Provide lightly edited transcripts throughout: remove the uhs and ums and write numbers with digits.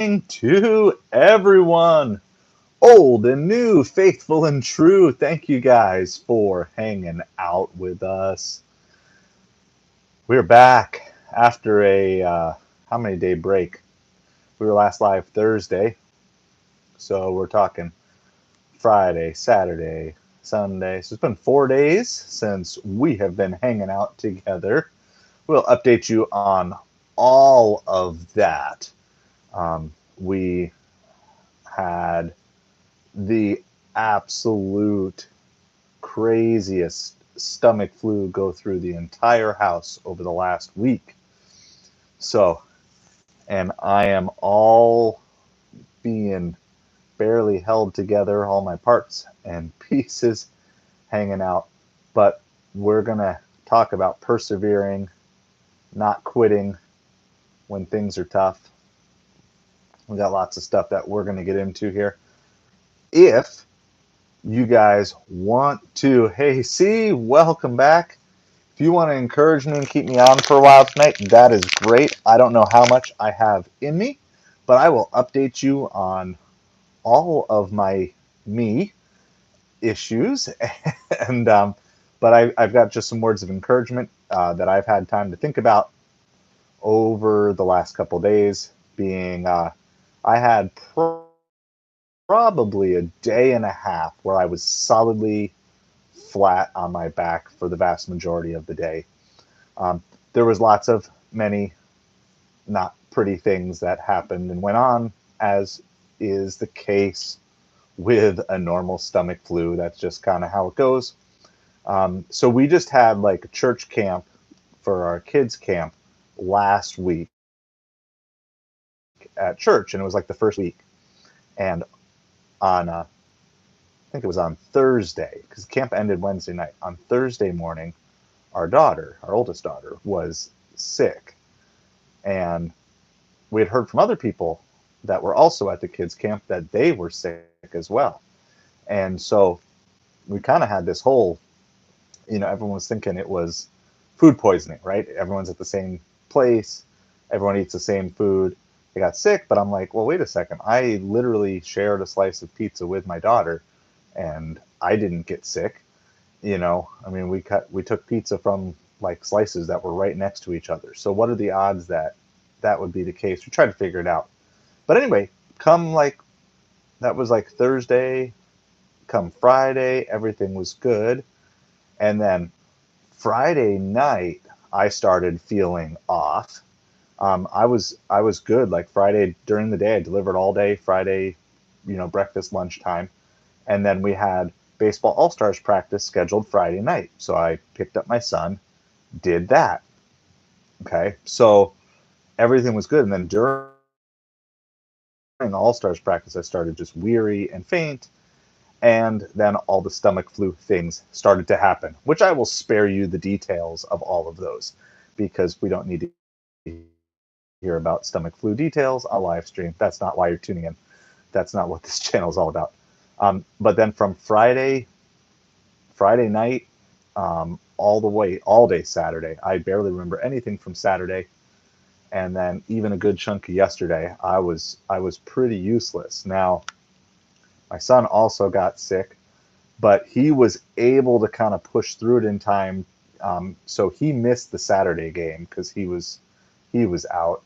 To everyone, old and new, faithful and true. Thank you guys for hanging out with us. We're back after a how many day break? We were last live Thursday, so we're talking Friday, Saturday, Sunday. So it's been 4 days since we have been hanging out together. We'll update you on all of that. We had the absolute craziest stomach flu go through the entire house over the last week. So, and I am all being barely held together, all my parts and pieces hanging out. But we're going to talk about persevering, not quitting when things are tough. We got lots of stuff that we're going to get into here. If you guys want to, hey, C, welcome back. If you want to encourage me and keep me on for a while tonight, that is great. I don't know how much I have in me, but I will update you on all of my me issues. and But I've got just some words of encouragement that I've had time to think about over the last couple of days. Being I had probably a day and a half where I was solidly flat on my back for the vast majority of the day. Um, there was lots of many not pretty things that happened and went on, as is the case with a normal stomach flu. That's just kind of how it goes. So we just had like a church camp for our kids' camp last week at church, and it was like the first week. And on, I think it was on Thursday, because camp ended Wednesday night. On Thursday morning, our daughter, our oldest daughter, was sick. And we had heard from other people that were also at the kids' camp that they were sick as well. And so we kind of had this whole, everyone was thinking it was food poisoning, right? Everyone's at the same place, everyone eats the same food. They got sick, but I'm like, well, wait a second. I literally shared a slice of pizza with my daughter, and I didn't get sick. I mean, we took pizza from like slices that were right next to each other. So what are the odds that that would be the case? We tried to figure it out. But anyway, come like that was like Thursday, come Friday, everything was good. And then Friday night, I started feeling off. I was good. Like Friday during the day, I delivered all day. Friday, breakfast, lunchtime, and then we had baseball all stars practice scheduled Friday night. So I picked up my son, did that. Okay, so everything was good. And then during all stars practice, I started just weary and faint. And then all the stomach flu things started to happen, which I will spare you the details of all of those because we don't need to hear about stomach flu details on live stream. That's not why you're tuning in. That's not what this channel is all about. But then from Friday night, all the way, all day Saturday, I barely remember anything from Saturday. And then even a good chunk of yesterday, I was pretty useless. Now, my son also got sick, but he was able to kind of push through it in time. So he missed the Saturday game because he was out.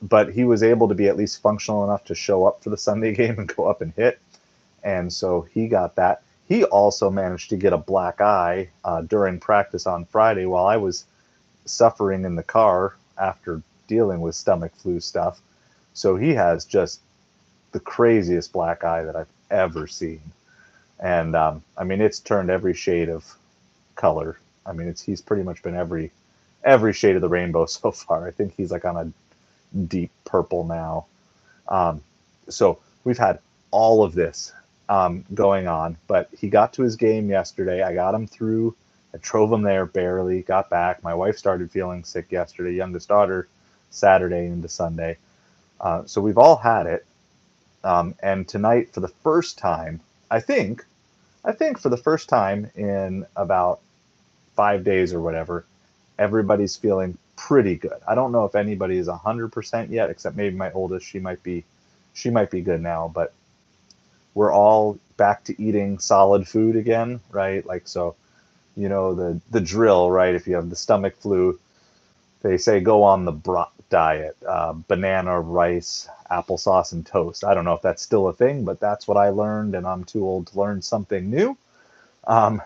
But he was able to be at least functional enough to show up for the Sunday game and go up and hit. And so he got that. He also managed to get a black eye during practice on Friday while I was suffering in the car after dealing with stomach flu stuff. So he has just the craziest black eye that I've ever seen. And I mean, it's turned every shade of color. I mean, he's pretty much been every shade of the rainbow so far. I think he's like on a deep purple now. Um, so we've had all of this going on, but he got to his game yesterday. I got him through. I drove him there barely, got back. My wife started feeling sick yesterday, youngest daughter, Saturday into Sunday. So we've all had it. And tonight, for the first time, I think for the first time in about 5 days or whatever, everybody's feeling pretty good. I don't know if anybody is 100% yet, except maybe my oldest. She might be good now, but we're all back to eating solid food again, right? Like, so, the drill, right? If you have the stomach flu, they say go on the brat diet, banana, rice, applesauce, and toast. I don't know if that's still a thing, but that's what I learned, and I'm too old to learn something new. Um,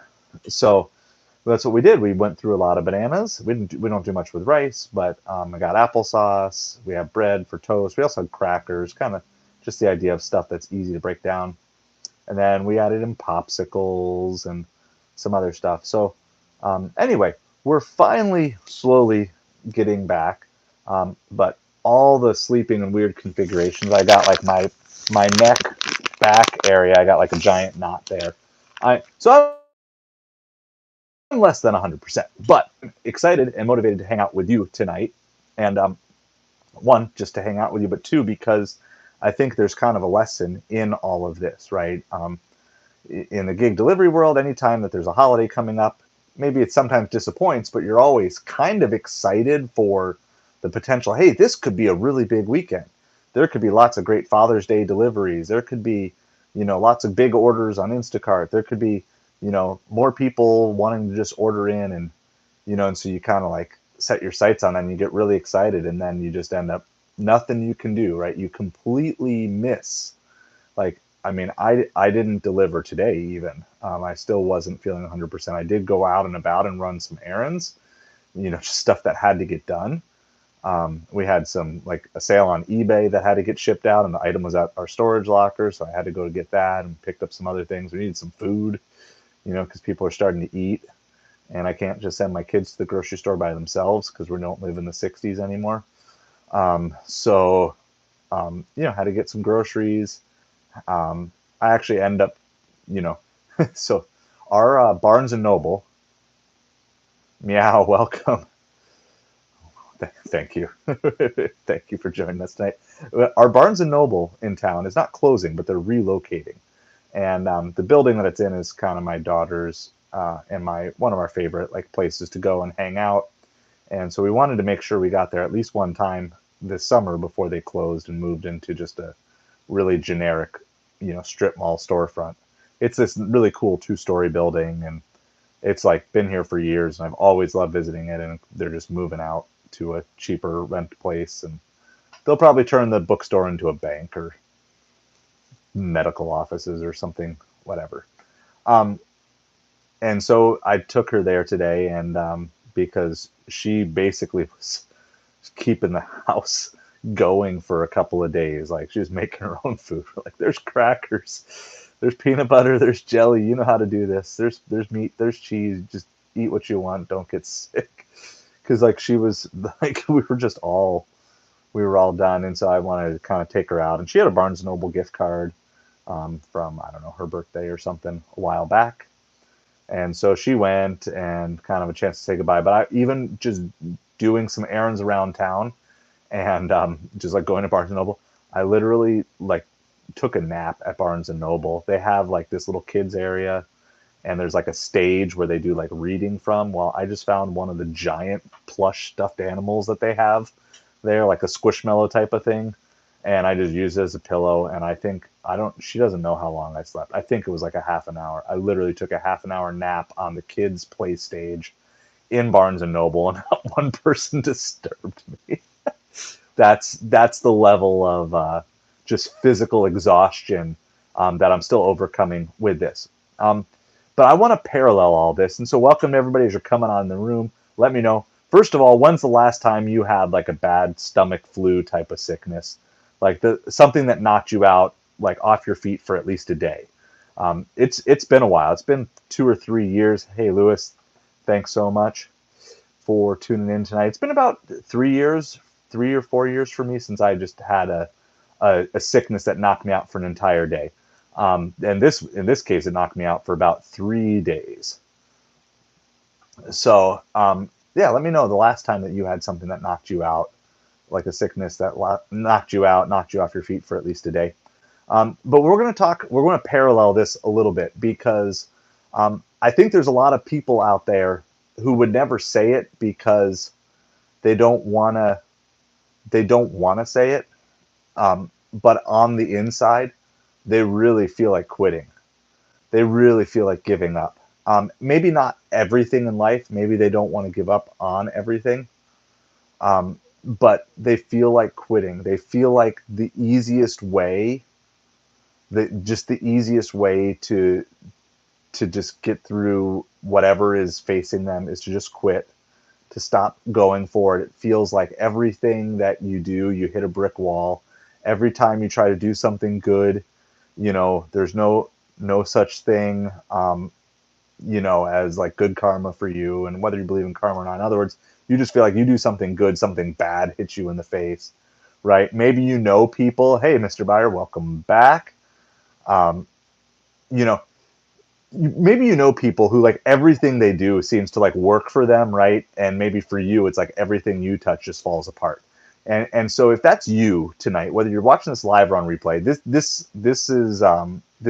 so that's what we did. We went through a lot of bananas. We don't do much with rice, but I got applesauce. We have bread for toast. We also had crackers, kind of just the idea of stuff that's easy to break down. And then we added in popsicles and some other stuff. So anyway, we're finally slowly getting back, but all the sleeping and weird configurations. I got like my neck back area. I got like a giant knot there. I'm less than 100%, but excited and motivated to hang out with you tonight. And one, just to hang out with you, but two, because I think there's kind of a lesson in all of this, right? In the gig delivery world, anytime that there's a holiday coming up, maybe it sometimes disappoints, but you're always kind of excited for the potential. Hey, this could be a really big weekend. There could be lots of great Father's Day deliveries. There could be, lots of big orders on Instacart. There could be, more people wanting to just order in, and so you kind of like set your sights on it and you get really excited, and then you just end up nothing you can do, right? You completely miss. Like, I mean, I didn't deliver today even. I still wasn't feeling 100%. I did go out and about and run some errands, just stuff that had to get done. We had some, like, a sale on eBay that had to get shipped out, and the item was at our storage locker, so I had to go to get that, and picked up some other things. We needed some food, because people are starting to eat, and I can't just send my kids to the grocery store by themselves because we don't live in the 60s anymore. So, had to get some groceries. I actually end up, you know, so our Barnes and Noble, meow, welcome. Thank you. Thank you for joining us tonight. Our Barnes and Noble in town is not closing, but they're relocating. And the building that it's in is kind of my daughter's and one of our favorite like places to go and hang out. And so we wanted to make sure we got there at least one time this summer before they closed and moved into just a really generic, strip mall storefront. It's this really cool 2-story building, and it's like been here for years, and I've always loved visiting it. And they're just moving out to a cheaper rent place, and they'll probably turn the bookstore into a bank or medical offices or something, whatever. And so I took her there today, and because she basically was keeping the house going for a couple of days. Like, she was making her own food. Like, there's crackers, there's peanut butter, there's jelly. You know how to do this. There's meat, there's cheese. Just eat what you want. Don't get sick. Because like she was like we were all done, and so I wanted to kind of take her out. And she had a Barnes and Noble gift card from, I don't know, her birthday or something a while back. And so she went, and kind of a chance to say goodbye. But I even just doing some errands around town, and just like going to Barnes and Noble, I literally like took a nap at Barnes and Noble. They have like this little kids area, and there's like a stage where they do like reading from. Well, I just found one of the giant plush stuffed animals that they have there, like a Squishmallow type of thing, and I just used it as a pillow. And she doesn't know how long I slept. I think it was like a half an hour. I literally took a half an hour nap on the kids play stage in Barnes and Noble, and not one person disturbed me. That's the level of just physical exhaustion that I'm still overcoming with this. But I want to parallel all this, and so welcome to everybody as you're coming on in the room. Let me know, first of all, when's the last time you had like a bad stomach flu type of sickness, like something that knocked you out, like off your feet for at least a day? It's been a while. It's been 2 or 3 years. Hey, Lewis, thanks so much for tuning in tonight. It's been about 3 years, 3 or 4 years for me since I just had a sickness that knocked me out for an entire day. And in this case, it knocked me out for about 3 days. So, yeah, let me know the last time that you had something that knocked you out, like a sickness that knocked you out, knocked you off your feet for at least a day. But we're going to parallel this a little bit, because I think there's a lot of people out there who would never say it because they don't want to say it, but on the inside, they really feel like quitting. They really feel like giving up. Maybe not everything in life. Maybe they don't want to give up on everything, but they feel like quitting. They feel like the easiest way, the easiest way to just get through whatever is facing them is to just quit, to stop going forward. It feels like everything that you do, you hit a brick wall. Every time you try to do something good, there's no such thing, as like good karma for you, and whether you believe in karma or not. In other words, you just feel like you do something good, something bad hits you in the face, right? Maybe people. Hey, Mr. Buyer, welcome back. Um, you know, maybe people who like everything they do seems to like work for them, right? And maybe for you, it's like everything you touch just falls apart. And so if that's you tonight, whether you're watching this live or on replay, this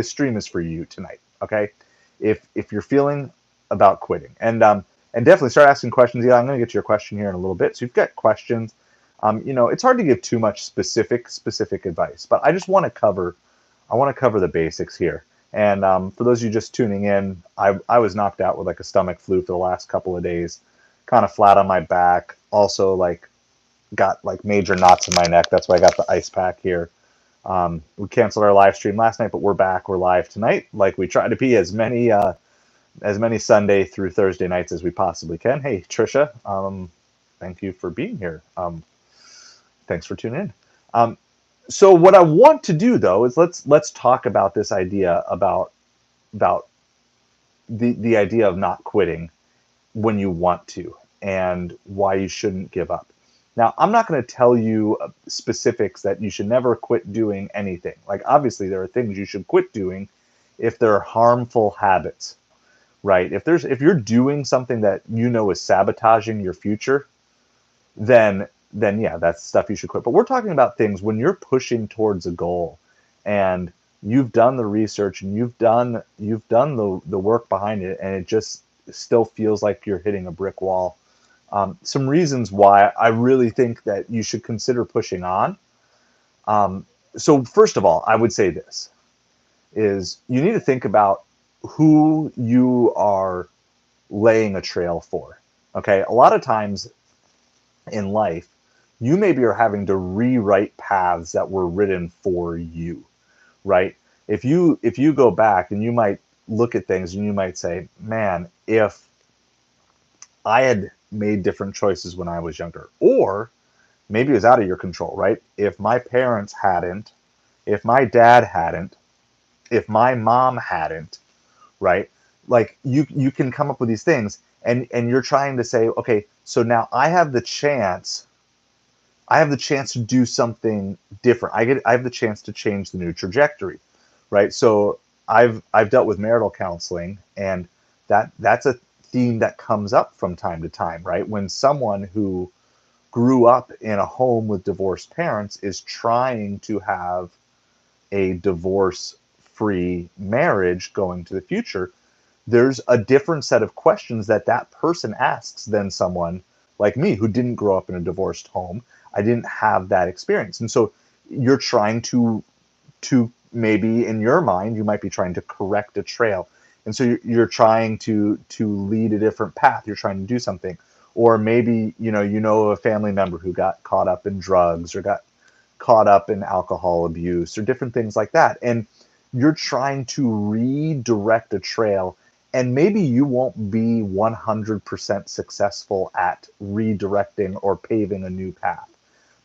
stream is for you tonight. Okay, if you're feeling about quitting, and definitely start asking questions. Yeah, I'm going to get to your question here in a little bit. So you've got questions. It's hard to give too much specific advice, but I want to cover the basics here. And for those of you just tuning in, I was knocked out with like a stomach flu for the last couple of days, kind of flat on my back. Also, like got like major knots in my neck. That's why I got the ice pack here. We canceled our live stream last night, but we're back. We're live tonight, like we try to be as many Sunday through Thursday nights as we possibly can. Hey, Trisha, thank you for being here. Thanks for tuning in. So what I want to do though is let's talk about this idea about the idea of not quitting when you want to, and why you shouldn't give up. Now, I'm not going to tell you specifics that you should never quit doing anything. Like obviously there are things you should quit doing if they're harmful habits, right? If you're doing something that is sabotaging your future, then yeah, that's stuff you should quit. But we're talking about things when you're pushing towards a goal and you've done the research and you've done the work behind it, and it just still feels like you're hitting a brick wall. Some reasons why I really think that you should consider pushing on. So first of all, I would say this is you need to think about who you are laying a trail for. Okay. A lot of times in life, you maybe are having to rewrite paths that were written for you, right? If you go back and you might look at things and you might say, man, if I had made different choices when I was younger, or maybe it was out of your control, right? If my parents hadn't, if my dad hadn't, if my mom hadn't, right? Like you can come up with these things, and you're trying to say, okay, so now I have the chance to do something different. I have the chance to change the new trajectory, right? So I've dealt with marital counseling, and that's a theme that comes up from time to time, right? When someone who grew up in a home with divorced parents is trying to have a divorce-free marriage going to the future, there's a different set of questions that person asks than someone like me who didn't grow up in a divorced home. I didn't have that experience. And so you're trying to maybe in your mind, you might be trying to correct a trail. And so you're trying to lead a different path. You're trying to do something. Or maybe, a family member who got caught up in drugs or got caught up in alcohol abuse or different things like that. And you're trying to redirect a trail, and maybe you won't be 100% successful at redirecting or paving a new path,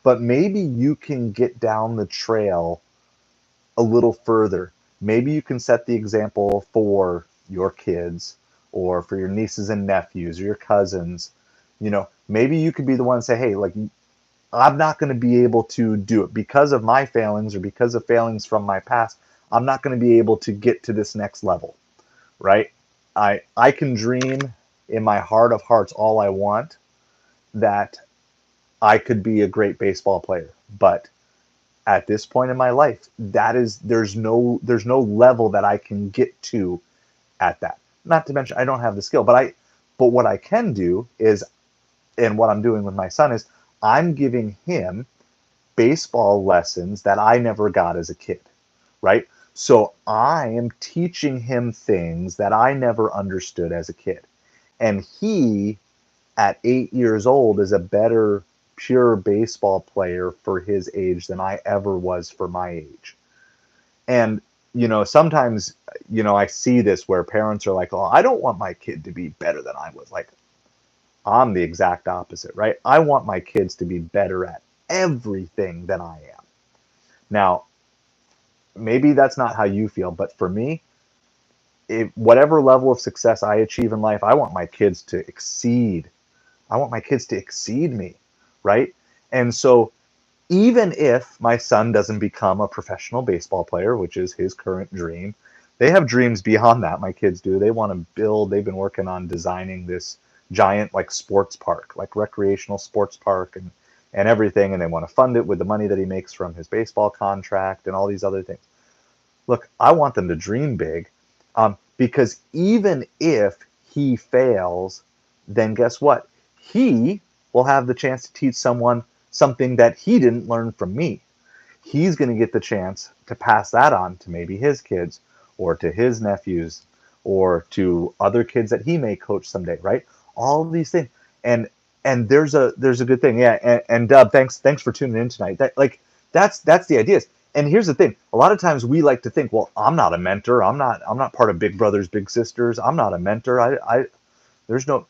but maybe you can get down the trail a little further. Maybe you can set the example for your kids or for your nieces and nephews or your cousins. Maybe you could be the one to say, hey, like, I'm not going to be able to do it because of my failings or because of failings from my past. I'm not going to be able to get to this next level, right? I can dream in my heart of hearts all I want that I could be a great baseball player, but at this point in my life, there's no level that I can get to at that. Not to mention I don't have the skill, but what I can do is And what I'm doing with my son is I'm giving him baseball lessons that I never got as a kid, right? So I am teaching him things that I never understood as a kid. And he, at 8 years old, is a better pure baseball player for his age than I ever was for my age. And, sometimes, I see this where parents are like, oh, I don't want my kid to be better than I was. Like, I'm the exact opposite, right? I want my kids to be better at everything than I am. Now, maybe that's not how you feel, but for me, whatever level of success I achieve in life, I want my kids to exceed. I want my kids to exceed me, right? And so, even if my son doesn't become a professional baseball player, which is his current dream, they have dreams beyond that. My kids do. They want to build, they've been working on designing this giant like sports park, like recreational sports park and everything. And they want to fund it with the money that he makes from his baseball contract and all these other things. Look, I want them to dream big, because even if he fails, then guess what? He will have the chance to teach someone something that he didn't learn from me. He's going to get the chance to pass that on to maybe his kids or to his nephews or to other kids that he may coach someday, right? All these things. And there's a good thing. Yeah, and Dub, thanks for tuning in tonight. That's the idea. And here's the thing. A lot of times we like to think, well, I'm not a mentor. I'm not part of Big Brothers Big Sisters. I'm not a mentor. I there's no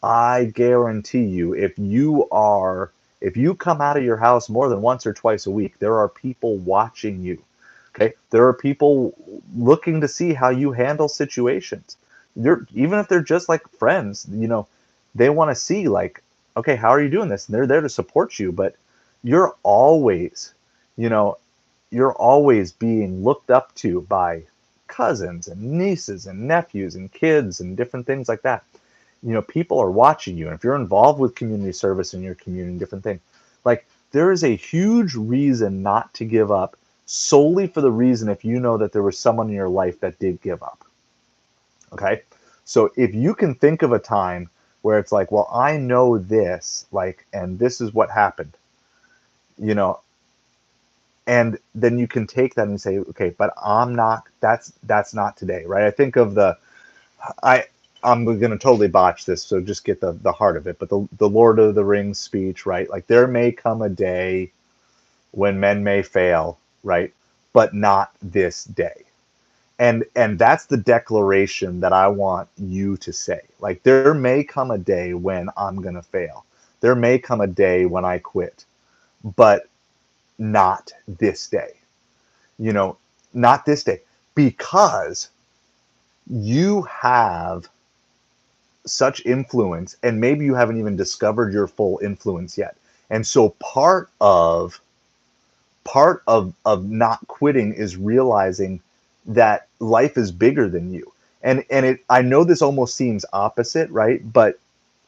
I guarantee you, if you come out of your house more than once or twice a week, there are people watching you. Okay. There are people looking to see how you handle situations. Even if they're just like friends, they want to see like, okay, how are you doing this? And they're there to support you, but you're always, you know, you're always being looked up to by cousins and nieces and nephews and kids and different things like that. People are watching you. And if you're involved with community service in your community, different things, like there is a huge reason not to give up solely for the reason if you know that there was someone in your life that did give up. Okay. So if you can think of a time where it's like, well, I know this, like, and this is what happened, you know, and then you can take that and say, okay, but that's not today, right? I think of I I'm going to totally botch this, so just get the heart of it. But the Lord of the Rings speech, right? Like there may come a day when men may fail, right? But not this day. And that's the declaration that I want you to say. Like there may come a day when I'm going to fail. There may come a day when I quit, but not this day. You know, not this day, because you have such influence, and maybe you haven't even discovered your full influence yet. And so part of not quitting is realizing that life is bigger than you. And I know this almost seems opposite, right? But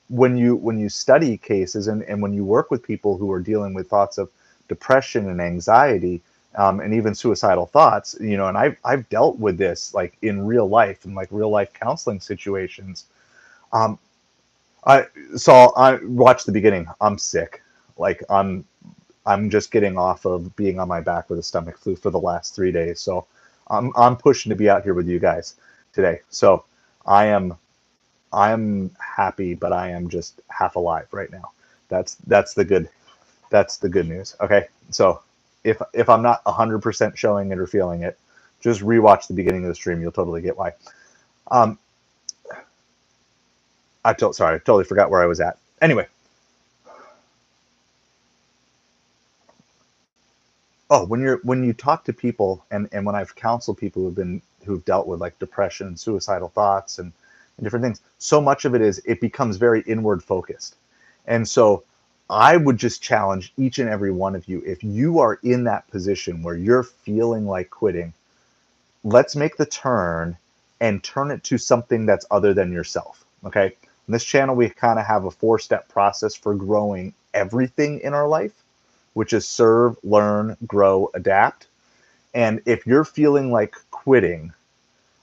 when you study cases, and when you work with people who are dealing with thoughts of depression and anxiety, and even suicidal thoughts, and I've dealt with this like in real life, in like real life counseling situations. um, I watched the beginning. I'm sick. Like I'm just getting off of being on my back with a stomach flu for the last 3 days. So I'm pushing to be out here with you guys today. So I am I'm happy, but I am just half alive right now. That's the good news. Okay. So if I'm not 100% showing it or feeling it, just rewatch the beginning of the stream. You'll totally get why. Um, sorry, I totally forgot where I was at. Anyway, oh, when you talk to people, and when I've counseled people who've dealt with like depression and suicidal thoughts and different things, so much of it becomes very inward focused. And so I would just challenge each and every one of you, if you are in that position where you're feeling like quitting, let's make the turn and turn it to something that's other than yourself. Okay. In this channel, we kind of have a 4-step process for growing everything in our life, which is serve, learn, grow, adapt. And if you're feeling like quitting,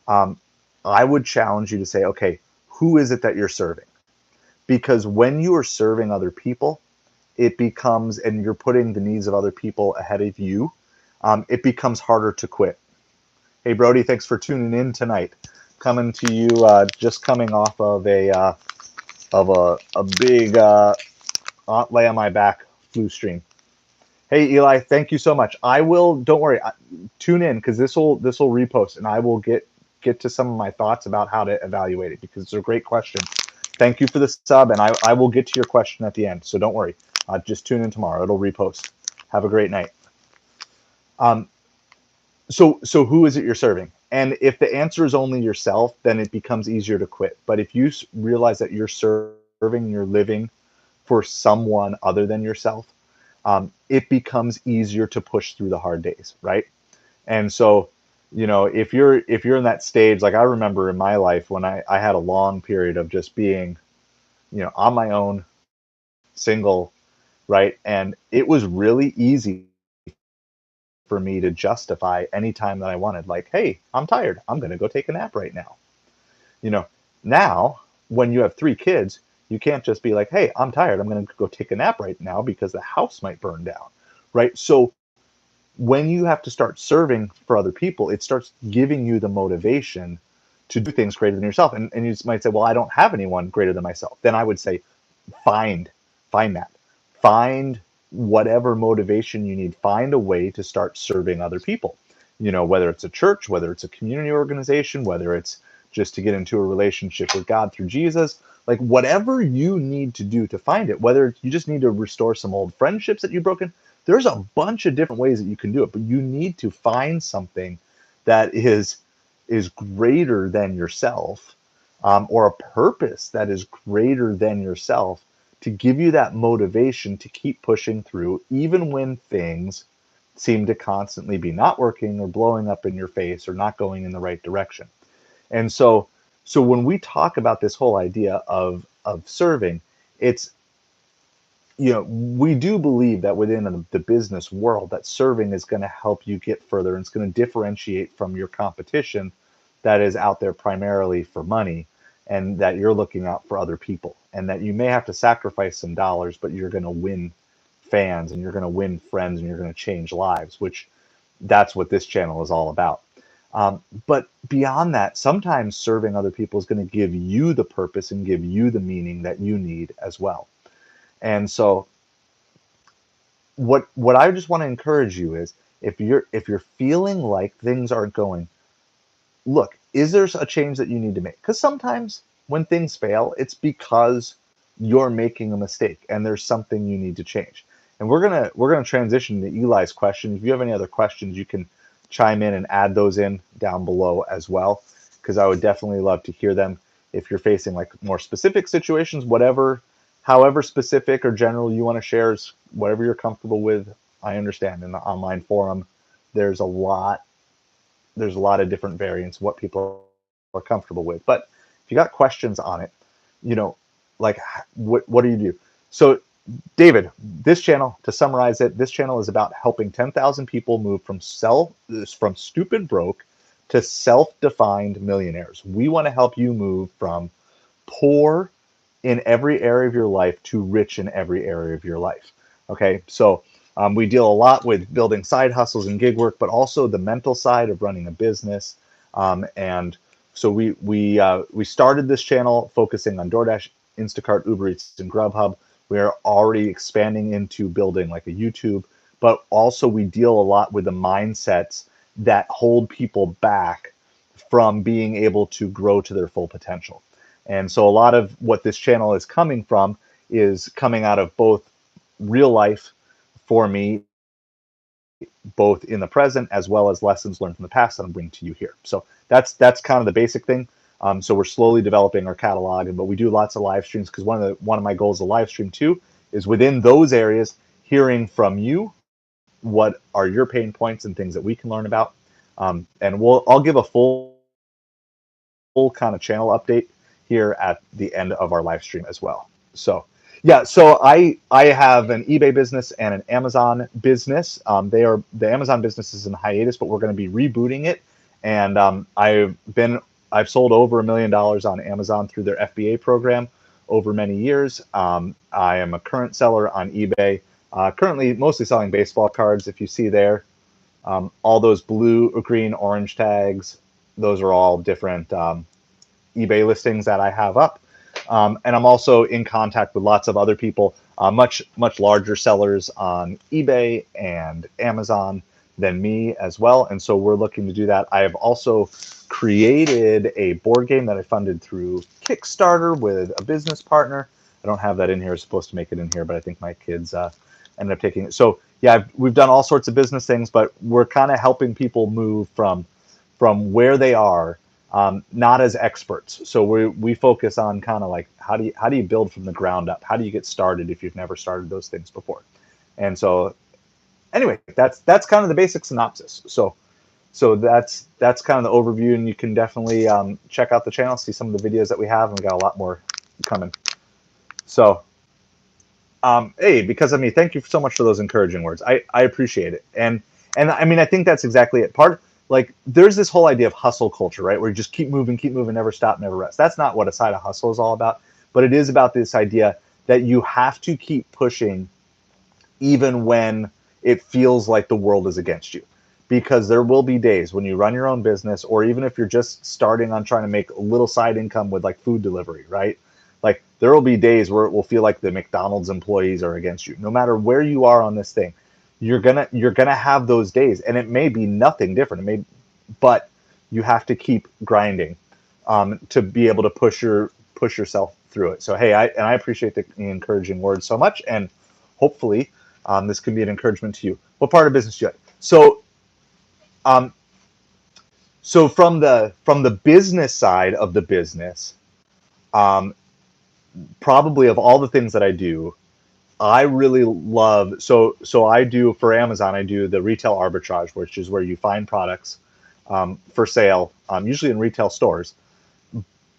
um, I would challenge you to say, okay, who is it that you're serving? because when you are serving other people, it becomes, and you're putting the needs of other people ahead of you, it becomes harder to quit. Hey, Brody, thanks for tuning in tonight. Coming to you, just coming off of a big lay on my back flu stream. Hey, Eli, thank you so much. I will. Don't worry. Tune in because this will repost, and I will get to some of my thoughts about how to evaluate it because it's a great question. Thank you for the sub, and I will get to your question at the end. So don't worry. Just tune in tomorrow. It'll repost. Have a great night. So who is it you're serving? And if the answer is only yourself, then it becomes easier to quit. But if you realize that you're serving, you're living for someone other than yourself, it becomes easier to push through the hard days, right? And so, if you're in that stage, like I remember in my life when I had a long period of just being, on my own, single, right? And it was really easy for me to justify any time that I wanted, like, hey, I'm tired. I'm going to go take a nap right now. You know, now when you have 3 kids, you can't just be like, hey, I'm tired. I'm going to go take a nap right now because the house might burn down, right? So when you have to start serving for other people, it starts giving you the motivation to do things greater than yourself. And you might say, well, I don't have anyone greater than myself. Then I would say, find that. Find whatever motivation you need. Find a way to start serving other people. Whether it's a church, whether it's a community organization, whether it's just to get into a relationship with God through Jesus, like whatever you need to do to find it, whether you just need to restore some old friendships that you've broken, there's a bunch of different ways that you can do it, but you need to find something that is greater than yourself, or a purpose that is greater than yourself to give you that motivation to keep pushing through, even when things seem to constantly be not working or blowing up in your face or not going in the right direction. And so when we talk about this whole idea of serving, it's, we do believe that within the business world that serving is going to help you get further, and it's going to differentiate from your competition that is out there primarily for money, and that you're looking out for other people, and that you may have to sacrifice some dollars, but you're going to win fans and you're going to win friends and you're going to change lives, which that's what this channel is all about. But beyond that, sometimes serving other people is going to give you the purpose and give you the meaning that you need as well. And so what I just want to encourage you is, if you're feeling like things aren't going, look, is there a change that you need to make? Because sometimes when things fail, it's because you're making a mistake and there's something you need to change. And we're gonna transition to Eli's question. If you have any other questions, you can chime in and add those in down below as well, because I would definitely love to hear them. If you're facing like more specific situations, however specific or general you want to share, is whatever you're comfortable with. I understand in the online forum, there's a lot of different variants of what people are comfortable with. But if you got questions on it, like what do you do? So David, this channel, to summarize it, this channel is about helping 10,000 people move from stupid broke to self-defined millionaires. We want to help you move from poor in every area of your life to rich in every area of your life. Okay, so we deal a lot with building side hustles and gig work, but also the mental side of running a business. And so we started this channel focusing on DoorDash, Instacart, Uber Eats, and Grubhub. We are already expanding into building like a YouTube, but also we deal a lot with the mindsets that hold people back from being able to grow to their full potential. And so a lot of what this channel is coming from is coming out of both real life for me, both in the present as well as lessons learned from the past that I'm bringing to you here. So that's kind of the basic thing. So we're slowly developing our catalog, but we do lots of live streams, because one of my goals of live stream too is within those areas, hearing from you what are your pain points and things that we can learn about. And I'll give a full kind of channel update here at the end of our live stream as well. So yeah, so I have an eBay business and an Amazon business. The Amazon business is in hiatus, but we're going to be rebooting it. And I've sold over $1 million on Amazon through their FBA program, over many years. I am a current seller on eBay, currently mostly selling baseball cards. If you see there, all those blue, green, orange tags, those are all different eBay listings that I have up. And I'm also in contact with lots of other people, much larger sellers on eBay and Amazon than me as well. And so we're looking to do that. I have also created a board game that I funded through Kickstarter with a business partner. I don't have that in here. I was supposed to make it in here, but I think my kids ended up taking it. So yeah, we've done all sorts of business things, but we're kind of helping people move from where they are, not as experts. So we focus on kind of like how do you build from the ground up? How do you get started if you've never started those things before? And so anyway, that's kind of the basic synopsis. So that's kind of the overview, and you can definitely check out the channel, see some of the videos that we have, and we got a lot more coming. So hey, because of me, thank you so much for those encouraging words. I appreciate it. And I mean, I think that's exactly it. Like there's this whole idea of hustle culture, right? Where you just keep moving, never stop, never rest. That's not what a side of hustle is all about, but it is about this idea that you have to keep pushing even when it feels like the world is against you. Because there will be days when you run your own business, or even if you're just starting on trying to make a little side income with like food delivery, right? Like there will be days where it will feel like the McDonald's employees are against you. No matter where you are on this thing, you're gonna have those days, and it may be nothing different. But you have to keep grinding to be able to push yourself through it. So hey, I appreciate the encouraging words so much, and hopefully this can be an encouragement to you. What part of business do you have? So from the business side of the business, probably of all the things that I do, I really love, so I do for Amazon, I do the retail arbitrage, which is where you find products for sale, usually in retail stores,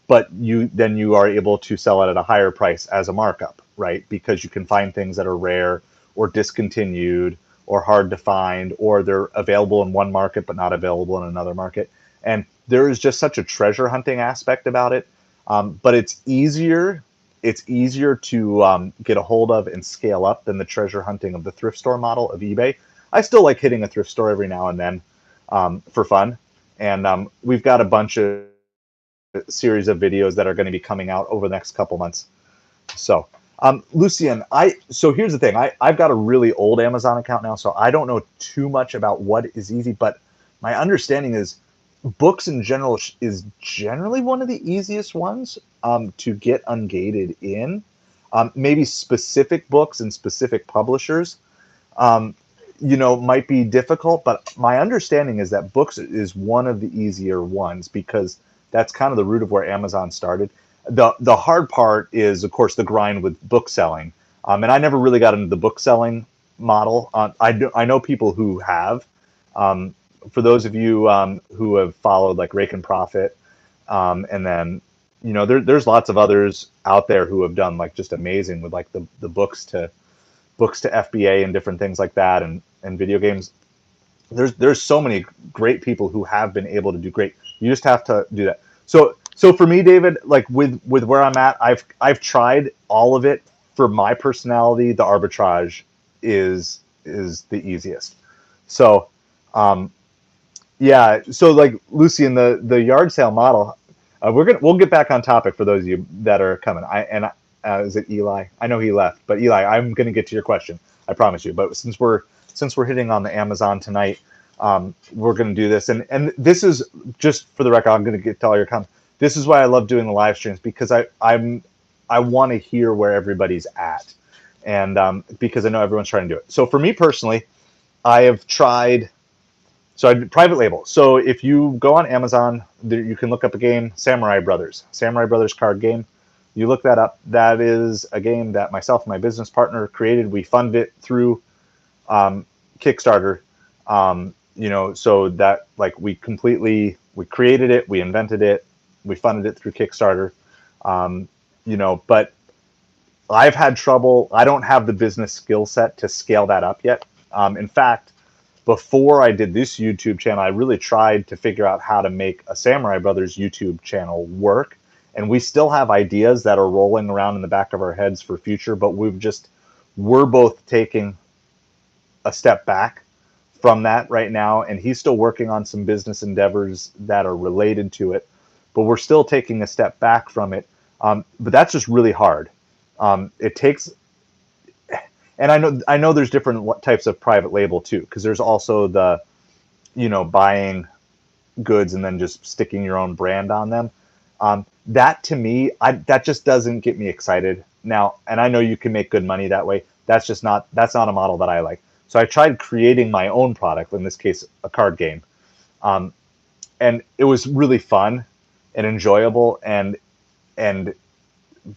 but you are able to sell it at a higher price as a markup, right? Because you can find things that are rare or discontinued or hard to find, or they're available in one market but not available in another market. And there is just such a treasure hunting aspect about it. But it's easier to get a hold of and scale up than the treasure hunting of the thrift store model of eBay. I still like hitting a thrift store every now and then for fun. And we've got a bunch of series of videos that are going to be coming out over the next couple months. So Lucian, so here's the thing. I've got a really old Amazon account now, so I don't know too much about what is easy, but my understanding is books in general is generally one of the easiest ones to get ungated in. Maybe specific books and specific publishers, might be difficult, but my understanding is that books is one of the easier ones because that's kind of the root of where Amazon started. The hard part is, of course, the grind with book selling. And I never really got into the book selling model. I know people who have. For those of you who have followed like Rake and Profit, and then there's lots of others out there who have done like just amazing with like the books to FBA and different things like that, and video games. There's so many great people who have been able to do great. You just have to do that. So for me, David, like with where I'm at, I've tried all of it. For my personality, the arbitrage is the easiest. So yeah, so like Lucian, the yard sale model, we'll get back on topic for those of you that are coming. Is it Eli? I know he left, but Eli, I'm going to get to your question. I promise you. But since we're hitting on the Amazon tonight, we're going to do this, and this is just for the record. I'm going to get to all your comments. This is why I love doing the live streams, because I want to hear where everybody's at, and because I know everyone's trying to do it. So for me personally, I have tried. So I did private label. So if you go on Amazon, you can look up a game, Samurai Brothers card game. You look that up. That is a game that myself and my business partner created. We funded it through Kickstarter. So that like we created it, we invented it, we funded it through Kickstarter. But I've had trouble. I don't have the business skill set to scale that up yet. In fact, before I did this YouTube channel, I really tried to figure out how to make a Samurai Brothers YouTube channel work. and we still have ideas that are rolling around in the back of our heads for future, but we're both taking a step back from that right now, and he's still working on some business endeavors that are related to it, but we're still taking a step back from it. But that's just really hard. It takes, and I know there's different types of private label too, because there's also the, buying goods and then just sticking your own brand on them. That to me, that just doesn't get me excited now. And I know you can make good money that way. That's not a model that I like. So I tried creating my own product, in this case, a card game. Um, and it was really fun and enjoyable. And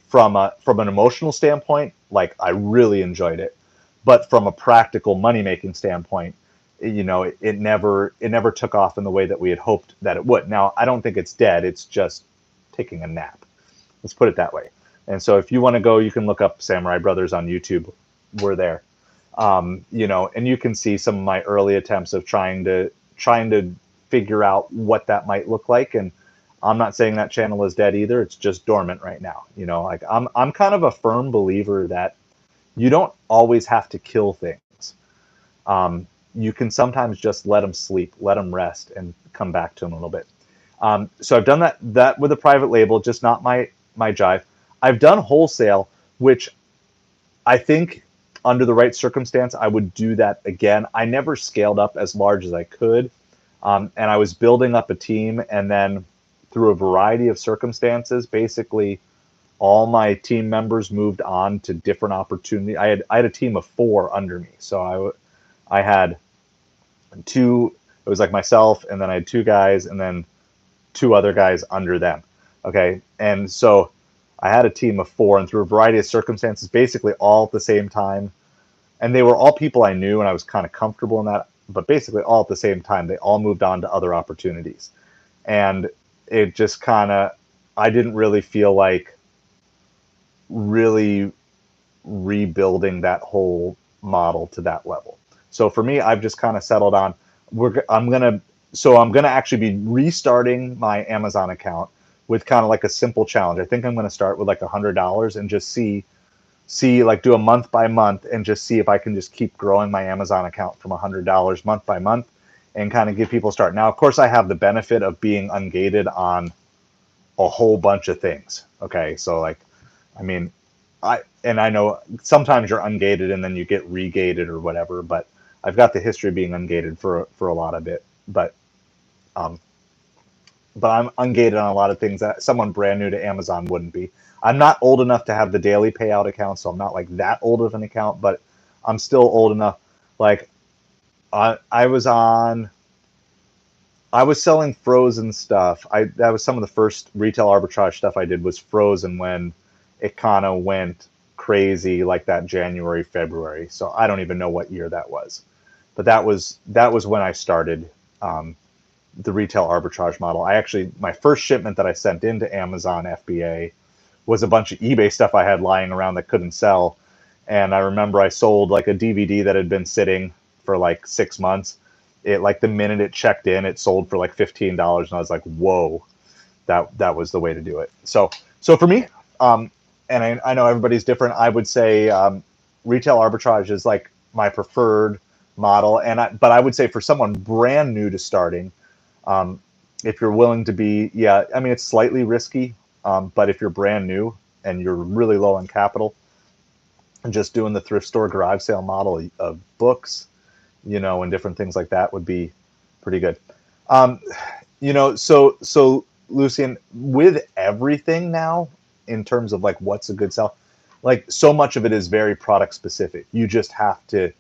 from an emotional standpoint, like I really enjoyed it. But from a practical money making standpoint, it never took off in the way that we had hoped that it would. Now, I don't think it's dead. It's just taking a nap. Let's put it that way. And so if you want to go, you can look up Samurai Brothers on YouTube. We're there. And you can see some of my early attempts of trying to figure out what that might look like. And I'm not saying that channel is dead either. It's just dormant right now. Like I'm kind of a firm believer that you don't always have to kill things. You can sometimes just let them sleep, let them rest, and come back to them a little bit. So I've done that with a private label, just not my jive. I've done wholesale, which I think under the right circumstance, I would do that again. I never scaled up as large as I could. And I was building up a team, and then through a variety of circumstances, basically all my team members moved on to different opportunities. I had a team of 4 under me. So I had 2, it was like myself, and then I had 2 guys, and then 2 other guys under them. Okay. And so I had a team of 4, and through a variety of circumstances, basically all at the same time. And they were all people I knew, and I was kind of comfortable in that. But basically, all at the same time, they all moved on to other opportunities. And it just I didn't really feel like really rebuilding that whole model to that level. So for me, I've just kind of settled on I'm gonna actually be restarting my Amazon account with kind of like a simple challenge. I think I'm gonna start with like $100 and just see like do a month by month and just see if I can just keep growing my Amazon account from $100 month by month and kind of give people a start. Now, of course, I have the benefit of being ungated on a whole bunch of things. Okay, so like, I mean, I know sometimes you're ungated and then you get regated or whatever, but I've got the history of being ungated for a lot of it. Um, but I'm ungated on a lot of things that someone brand new to Amazon wouldn't be. I'm not old enough to have the daily payout account, so I'm not like that old of an account, but I'm still old enough. Like I was selling Frozen stuff. That was some of the first retail arbitrage stuff I did was Frozen when it kind of went crazy like that January, February. So I don't even know what year that was, but that was when I started the retail arbitrage model. My first shipment that I sent into Amazon FBA was a bunch of eBay stuff I had lying around that couldn't sell. And I remember I sold like a DVD that had been sitting for like 6 months. It like the minute it checked in, it sold for like $15, and I was like, "Whoa, that was the way to do it." So for me, and I know everybody's different. I would say retail arbitrage is like my preferred model, but I would say for someone brand new to starting, if you're willing to be, I mean, it's slightly risky, but if you're brand new and you're really low on capital, and just doing the thrift store garage sale model of books, and different things like that would be pretty good. So Lucian, with everything now, in terms of like what's a good sell, like so much of it is very product specific. You just have to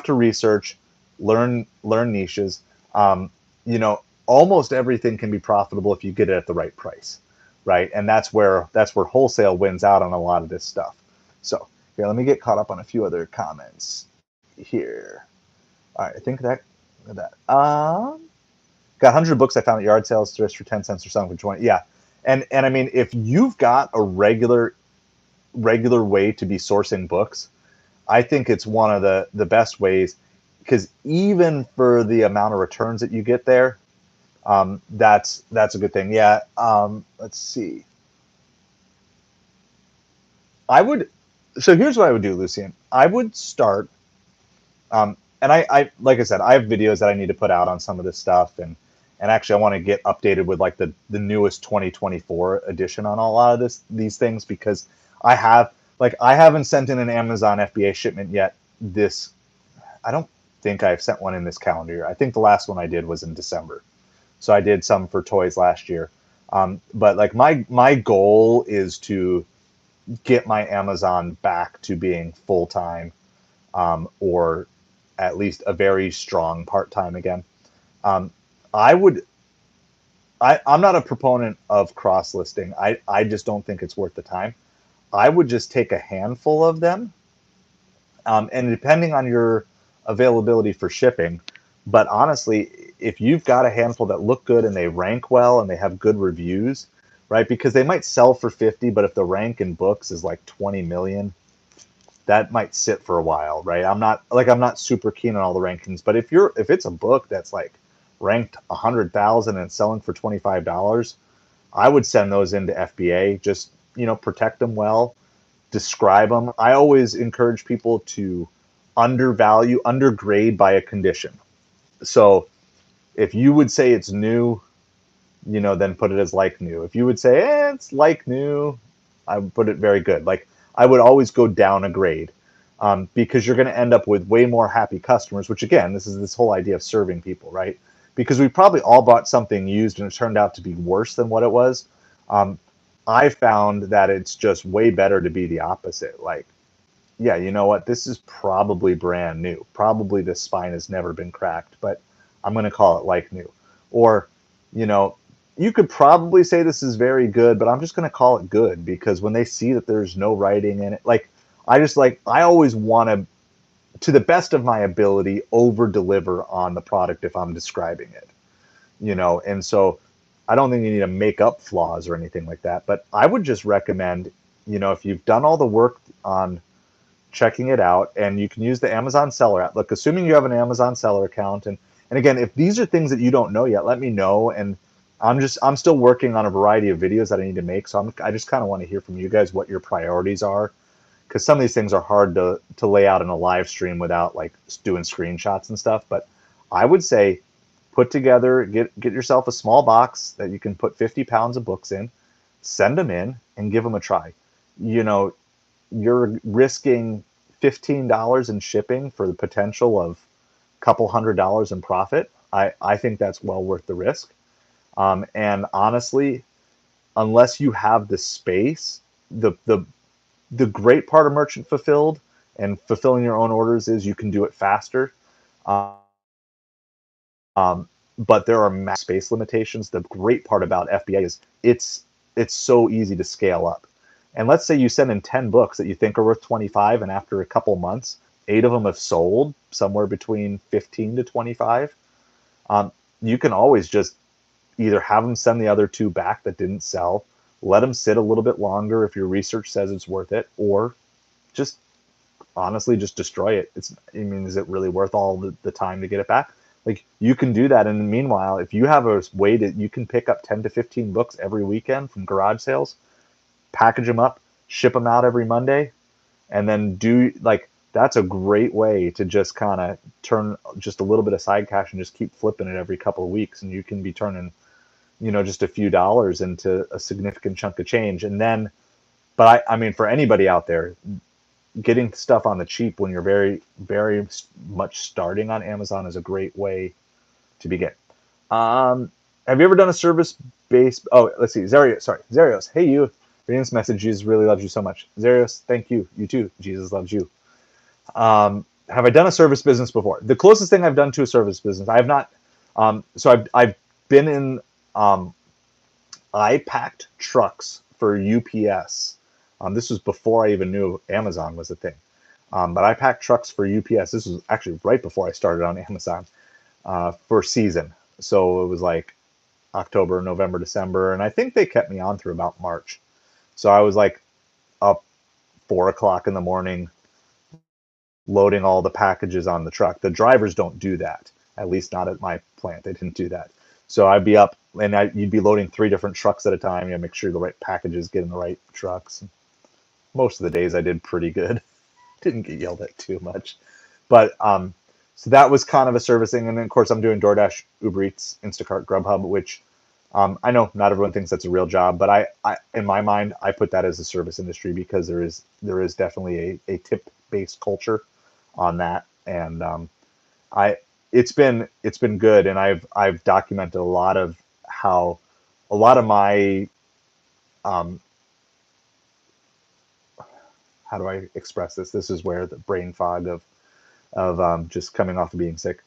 research, learn niches. Almost everything can be profitable if you get it at the right price, right? And that's where wholesale wins out on a lot of this stuff. So here, let me get caught up on a few other comments here. All right, I think that got 100 books I found at yard sales for 10 cents or something for 20. Yeah, and I mean, if you've got a regular way to be sourcing books, I think it's one of the best ways, because even for the amount of returns that you get there, that's a good thing. Yeah. Let's see. I would. So here's what I would do, Lucian. I would start. And I, like I said, I have videos that I need to put out on some of this stuff, and actually I want to get updated with like the newest 2024 edition on a lot of these things because I haven't sent in an Amazon FBA shipment yet. This I don't think I've sent one in this calendar year. I think the last one I did was in December. So I did some for toys last year. But like my goal is to get my Amazon back to being full time, or at least a very strong part time again. Um, I would. I'm not a proponent of cross listing. I just don't think it's worth the time. I would just take a handful of them, and depending on your availability for shipping, but honestly, if you've got a handful that look good and they rank well and they have good reviews, right? Because they might sell for 50, but if the rank in books is like 20 million, that might sit for a while, right? I'm not super keen on all the rankings, but if it's a book that's like ranked 100,000 and selling for $25, I would send those into FBA. Just protect them well, describe them. I always encourage people to undergrade by a condition. So if you would say it's new, then put it as like new. If you would say it's like new, I would put it very good. Like I would always go down a grade, because you're going to end up with way more happy customers. Which again, this is this whole idea of serving people, right? Because we probably all bought something used and it turned out to be worse than what it was. Um, I found that it's just way better to be the opposite. Like, yeah, you know what? This is probably brand new. Probably the spine has never been cracked, but I'm going to call it like new. Or, you know, you could probably say this is very good, but I'm just going to call it good because when they see that there's no writing in it, I always want to the best of my ability, over deliver on the product if I'm describing it, and so I don't think you need to make up flaws or anything like that, but I would just recommend, if you've done all the work on checking it out, and you can use the Amazon seller app. Look, assuming you have an Amazon seller account, and again, if these are things that you don't know yet, let me know. And I'm still working on a variety of videos that I need to make, so I just kind of want to hear from you guys what your priorities are, because some of these things are hard to lay out in a live stream without like doing screenshots and stuff. But I would say put together, get yourself a small box that you can put 50 pounds of books in, send them in, and give them a try. You know, you're risking $15 in shipping for the potential of a couple $100 in profit. I think that's well worth the risk. And honestly, unless you have the space, the great part of merchant fulfilled and fulfilling your own orders is you can do it faster. But there are max space limitations. The great part about FBA is it's so easy to scale up. And let's say you send in 10 books that you think are worth 25, and after a couple months, 8 of them have sold somewhere between 15 to 25. You can always just either have them send the other 2 back that didn't sell, let them sit a little bit longer if your research says it's worth it, or just honestly just destroy it. Is it really worth all the time to get it back? Like, you can do that. And meanwhile, if you have a way that you can pick up 10 to 15 books every weekend from garage sales, package them up, ship them out every Monday, and then that's a great way to just kind of turn just a little bit of side cash and just keep flipping it every couple of weeks. And you can be turning, just a few dollars into a significant chunk of change. And then, but I mean, for anybody out there, getting stuff on the cheap when you're very, very much starting on Amazon is a great way to begin. Have you ever done a service based? Oh, let's see. Zarios. Hey, you. Reading this message, Jesus really loves you so much. Zarios, thank you. You too. Jesus loves you. Have I done a service business before? The closest thing I've done to a service business, I have not. I've been in. I packed trucks for UPS. This was before I even knew Amazon was a thing. But I packed trucks for UPS. This was actually right before I started on Amazon, for season. So it was like October, November, December, and I think they kept me on through about March. So I was like up 4 o'clock in the morning, loading all the packages on the truck. The drivers don't do that, at least not at my plant. They didn't do that. So I'd be up, and you'd be loading 3 different trucks at a time. You make sure the right packages get in the right trucks. most of the days I did pretty good. Didn't get yelled at too much. But so that was kind of a servicing. And then, of course, I'm doing DoorDash, Uber Eats, Instacart, Grubhub, which I know not everyone thinks that's a real job, but I in my mind, I put that as a service industry because there is definitely a tip-based culture on that. And I it's been good. And I've documented a lot of how a lot of my um, how do I express this? This is where the brain fog of just coming off of being sick,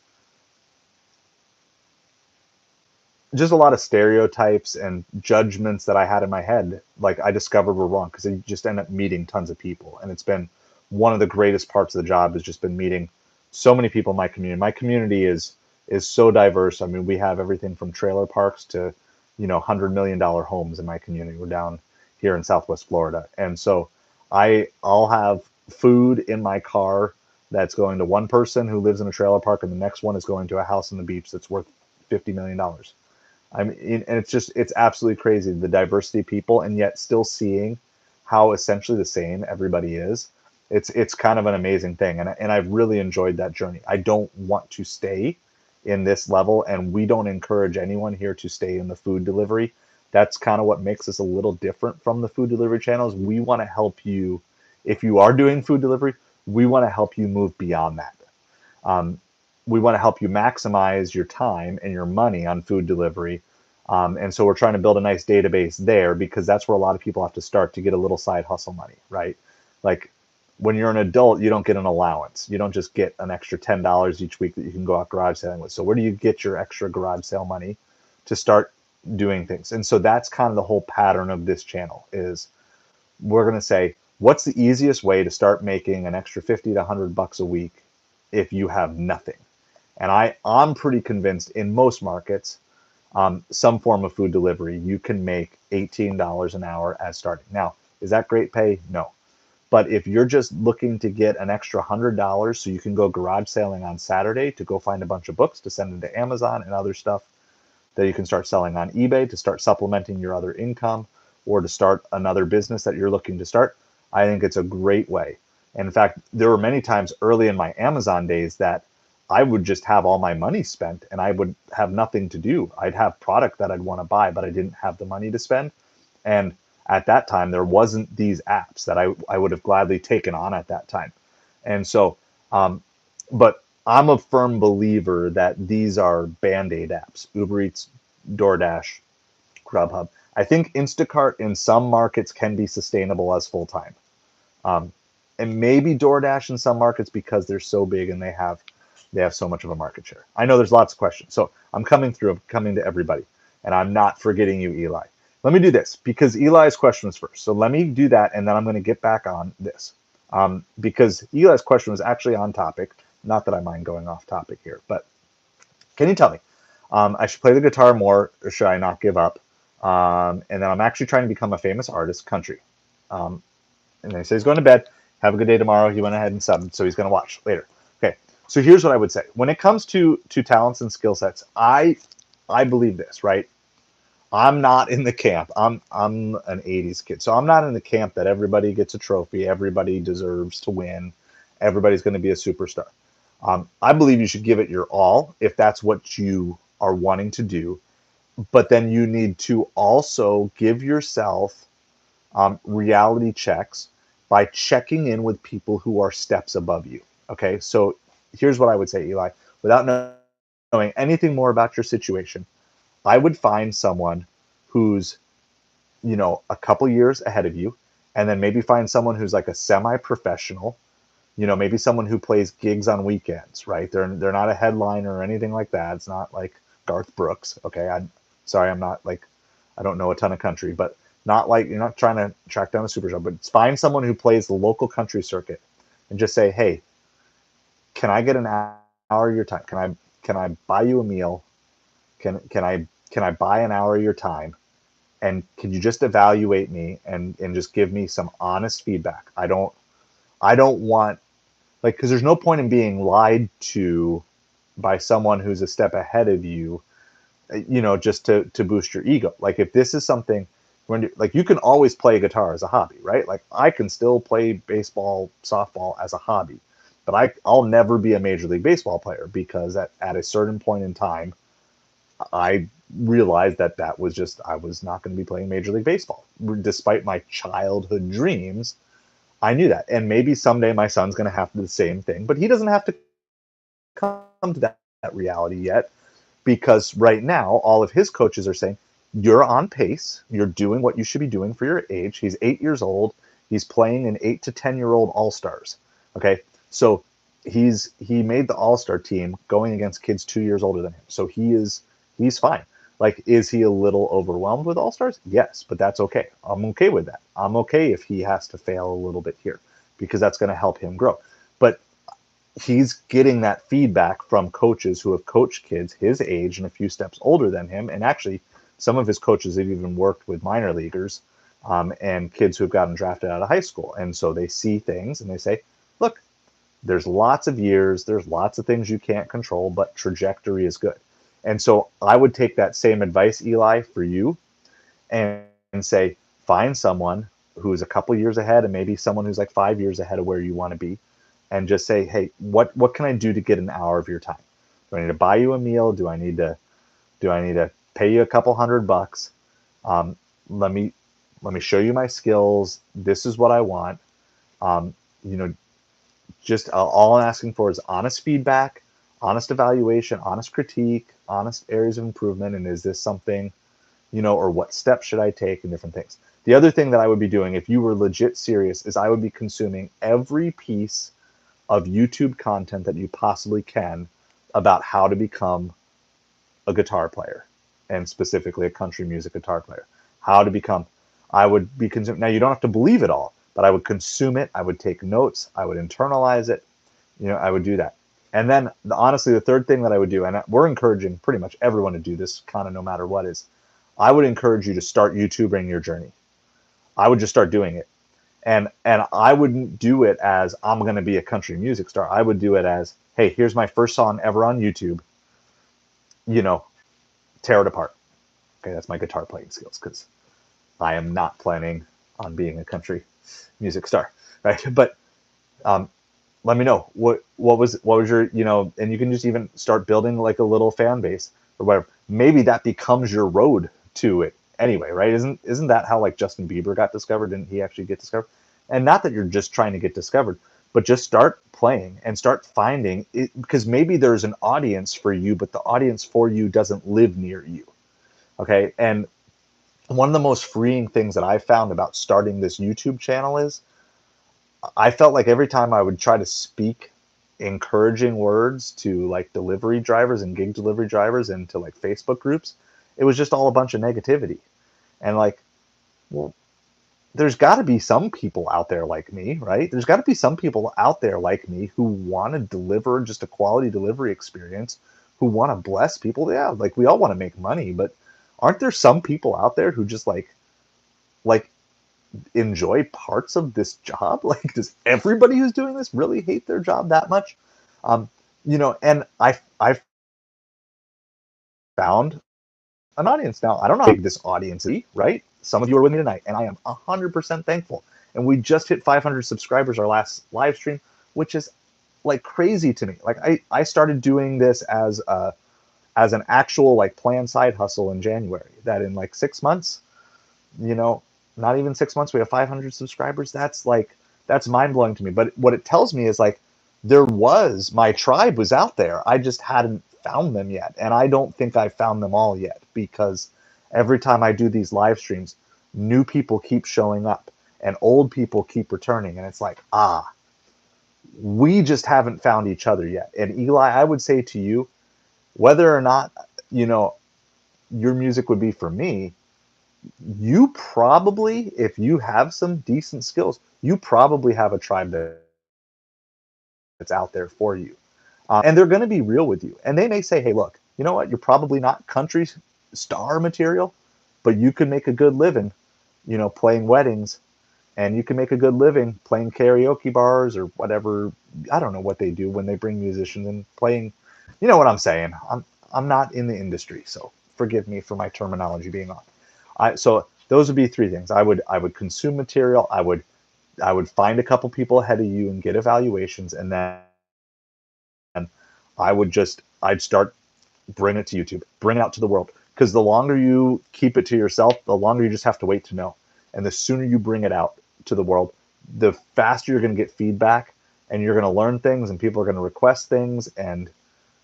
just a lot of stereotypes and judgments that I had in my head, like I discovered were wrong because I just end up meeting tons of people, and it's been one of the greatest parts of the job has just been meeting so many people in my community. My community is so diverse. I mean, we have everything from trailer parks to $100 million homes in my community. We're down here in Southwest Florida, and so I'll have food in my car that's going to one person who lives in a trailer park, and the next one is going to a house on the beach that's worth $50 million. I mean, and it's absolutely crazy the diversity of people, and yet still seeing how essentially the same everybody is. It's kind of an amazing thing, and I've really enjoyed that journey. I don't want to stay in this level, and we don't encourage anyone here to stay in the food delivery. That's kind of what makes us a little different from the food delivery channels. We want to help you if you are doing food delivery. We want to help you move beyond that. Um, we want to help you maximize your time and your money on food delivery. And so we're trying to build a nice database there because that's where a lot of people have to start to get a little side hustle money, right? Like when you're an adult, you don't get an allowance. You don't just get an extra $10 each week that you can go out garage selling with. So where do you get your extra garage sale money to start doing things? And so that's kind of the whole pattern of this channel is we're going to say, what's the easiest way to start making an extra 50 to $100 a week if you have nothing? And I'm pretty convinced in most markets, some form of food delivery, you can make $18 an hour as starting. Now, is that great pay? No. But if you're just looking to get an extra $100 so you can go garage sailing on Saturday to go find a bunch of books to send into Amazon and other stuff that you can start selling on eBay to start supplementing your other income or to start another business that you're looking to start, I think it's a great way. And in fact, there were many times early in my Amazon days that I would just have all my money spent and I would have nothing to do. I'd have product that I'd want to buy, but I didn't have the money to spend. And at that time, there wasn't these apps that I would have gladly taken on at that time. And so, but I'm a firm believer that these are Band-Aid apps, Uber Eats, DoorDash, Grubhub. I think Instacart in some markets can be sustainable as full time. Um, and maybe DoorDash in some markets because they're so big and they have so much of a market share. I know there's lots of questions. So I'm coming through, I'm coming to everybody. And I'm not forgetting you, Eli. Let me do this because Eli's question was first. So let me do that and then I'm going to get back on this. Because Eli's question was actually on topic. Not that I mind going off topic here, but can you tell me, I should play the guitar more or should I not give up? And then I'm actually trying to become a famous artist, country. Um, and then he said he's going to bed. Have a good day tomorrow. He went ahead and subbed, so he's going to watch later. Okay, so here's what I would say. When it comes to talents and skill sets, I believe this, right? I'm not in the camp. I'm an 80s kid. So I'm not in the camp that everybody gets a trophy, everybody deserves to win, everybody's going to be a superstar. I believe you should give it your all if that's what you are wanting to do. But then you need to also give yourself reality checks by checking in with people who are steps above you. Okay, so here's what I would say, Eli. Without knowing anything more about your situation, I would find someone who's, a couple years ahead of you, and then maybe find someone who's like a semi-professional, maybe someone who plays gigs on weekends, right? They're not a headliner or anything like that. It's not like Garth Brooks. Okay, I'm sorry, I'm not like I don't know a ton of country, but not like you're not trying to track down a superstar, but find someone who plays the local country circuit and just say, hey, can I get an hour of your time? Can I buy you a meal? Can I buy an hour of your time? And can you just evaluate me and just give me some honest feedback? I don't want like because there's no point in being lied to by someone who's a step ahead of you, just to boost your ego. Like if this is something Like you can always play guitar as a hobby, right? Like I can still play baseball, softball as a hobby, but I'll never be a Major League Baseball player because at a certain point in time, I realized that was just, I was not going to be playing Major League Baseball. Despite my childhood dreams, I knew that. And maybe someday my son's going to have to do the same thing, but he doesn't have to come to that reality yet, because right now, all of his coaches are saying, you're on pace. You're doing what you should be doing for your age. He's 8 years old. He's playing in 8 to 10-year-old All-Stars. Okay. So he made the All-Star team going against kids 2 years older than him. So he's fine. Like, is he a little overwhelmed with All-Stars? Yes, but that's okay. I'm okay with that. I'm okay if he has to fail a little bit here, because that's going to help him grow. But he's getting that feedback from coaches who have coached kids his age and a few steps older than him. And actually, some of his coaches have even worked with minor leaguers and kids who have gotten drafted out of high school. And so they see things and they say, look, there's lots of years, there's lots of things you can't control, but trajectory is good. And so I would take that same advice, Eli, for you, and say, find someone who's a couple years ahead and maybe someone who's like 5 years ahead of where you want to be, and just say, hey, what can I do to get an hour of your time? Do I need to buy you a meal? Do I need to pay you a couple $100? Let me show you my skills. This is what I want. You know, just all I'm asking for is honest feedback, honest evaluation, honest critique, honest areas of improvement. And is this something, or what steps should I take, and different things. The other thing that I would be doing if you were legit serious is I would be consuming every piece of YouTube content that you possibly can about how to become a guitar player, and specifically a country music guitar player. How to become, I would be consuming. Now, you don't have to believe it all, but I would consume it. I would take notes. I would internalize it. I would do that. And then, honestly, the third thing that I would do, and we're encouraging pretty much everyone to do this kind of no matter what, is I would encourage you to start YouTubing your journey. I would just start doing it. And I wouldn't do it as I'm going to be a country music star. I would do it as, hey, here's my first song ever on YouTube. Tear it apart. Okay, that's my guitar playing skills, because I am not planning on being a country music star, right? But let me know what was your, and you can just even start building like a little fan base or whatever. Maybe that becomes your road to it anyway, right? Isn't that how like Justin Bieber got discovered? Didn't he actually get discovered? And not that you're just trying to get discovered, but just start playing and start finding it, because maybe there's an audience for you, but the audience for you doesn't live near you. Okay. And one of the most freeing things that I found about starting this YouTube channel is I felt like every time I would try to speak encouraging words to like delivery drivers and gig delivery drivers and to like Facebook groups, it was just all a bunch of negativity. And like, well, there's got to be some people out there like me, right? There's got to be some people out there like me who want to deliver just a quality delivery experience, who want to bless people. Yeah, like we all want to make money, but aren't there some people out there who just like enjoy parts of this job? Like, does everybody who's doing this really hate their job that much? And I've found an audience now. I don't know how big this audience is, right? Some of you are with me tonight, and I am 100% thankful. And we just hit 500 subscribers our last live stream, which is like crazy to me. Like I started doing this as an actual like planned side hustle in January. That in like 6 months, not even 6 months, we have 500 subscribers. That's mind blowing to me. But what it tells me is like my tribe was out there. I just hadn't found them yet. And I don't think I found them all yet, because every time I do these live streams, new people keep showing up and old people keep returning. And it's like, we just haven't found each other yet. And Eli, I would say to you, whether or not, your music would be for me, you probably, if you have some decent skills, you probably have a tribe that's out there for you. And they're going to be real with you. And they may say, hey, look, you know what? You're probably not country star material, but you can make a good living, playing weddings, and you can make a good living playing karaoke bars or whatever. I don't know what they do when they bring musicians and playing. You know what I'm saying? I'm not in the industry, so forgive me for my terminology being off. So those would be three things. I would consume material. I would find a couple people ahead of you and get evaluations, and then I'd start bring it to YouTube, bring it out to the world. Because the longer you keep it to yourself, the longer you just have to wait to know. And the sooner you bring it out to the world, the faster you're going to get feedback, and you're going to learn things, and people are going to request things, and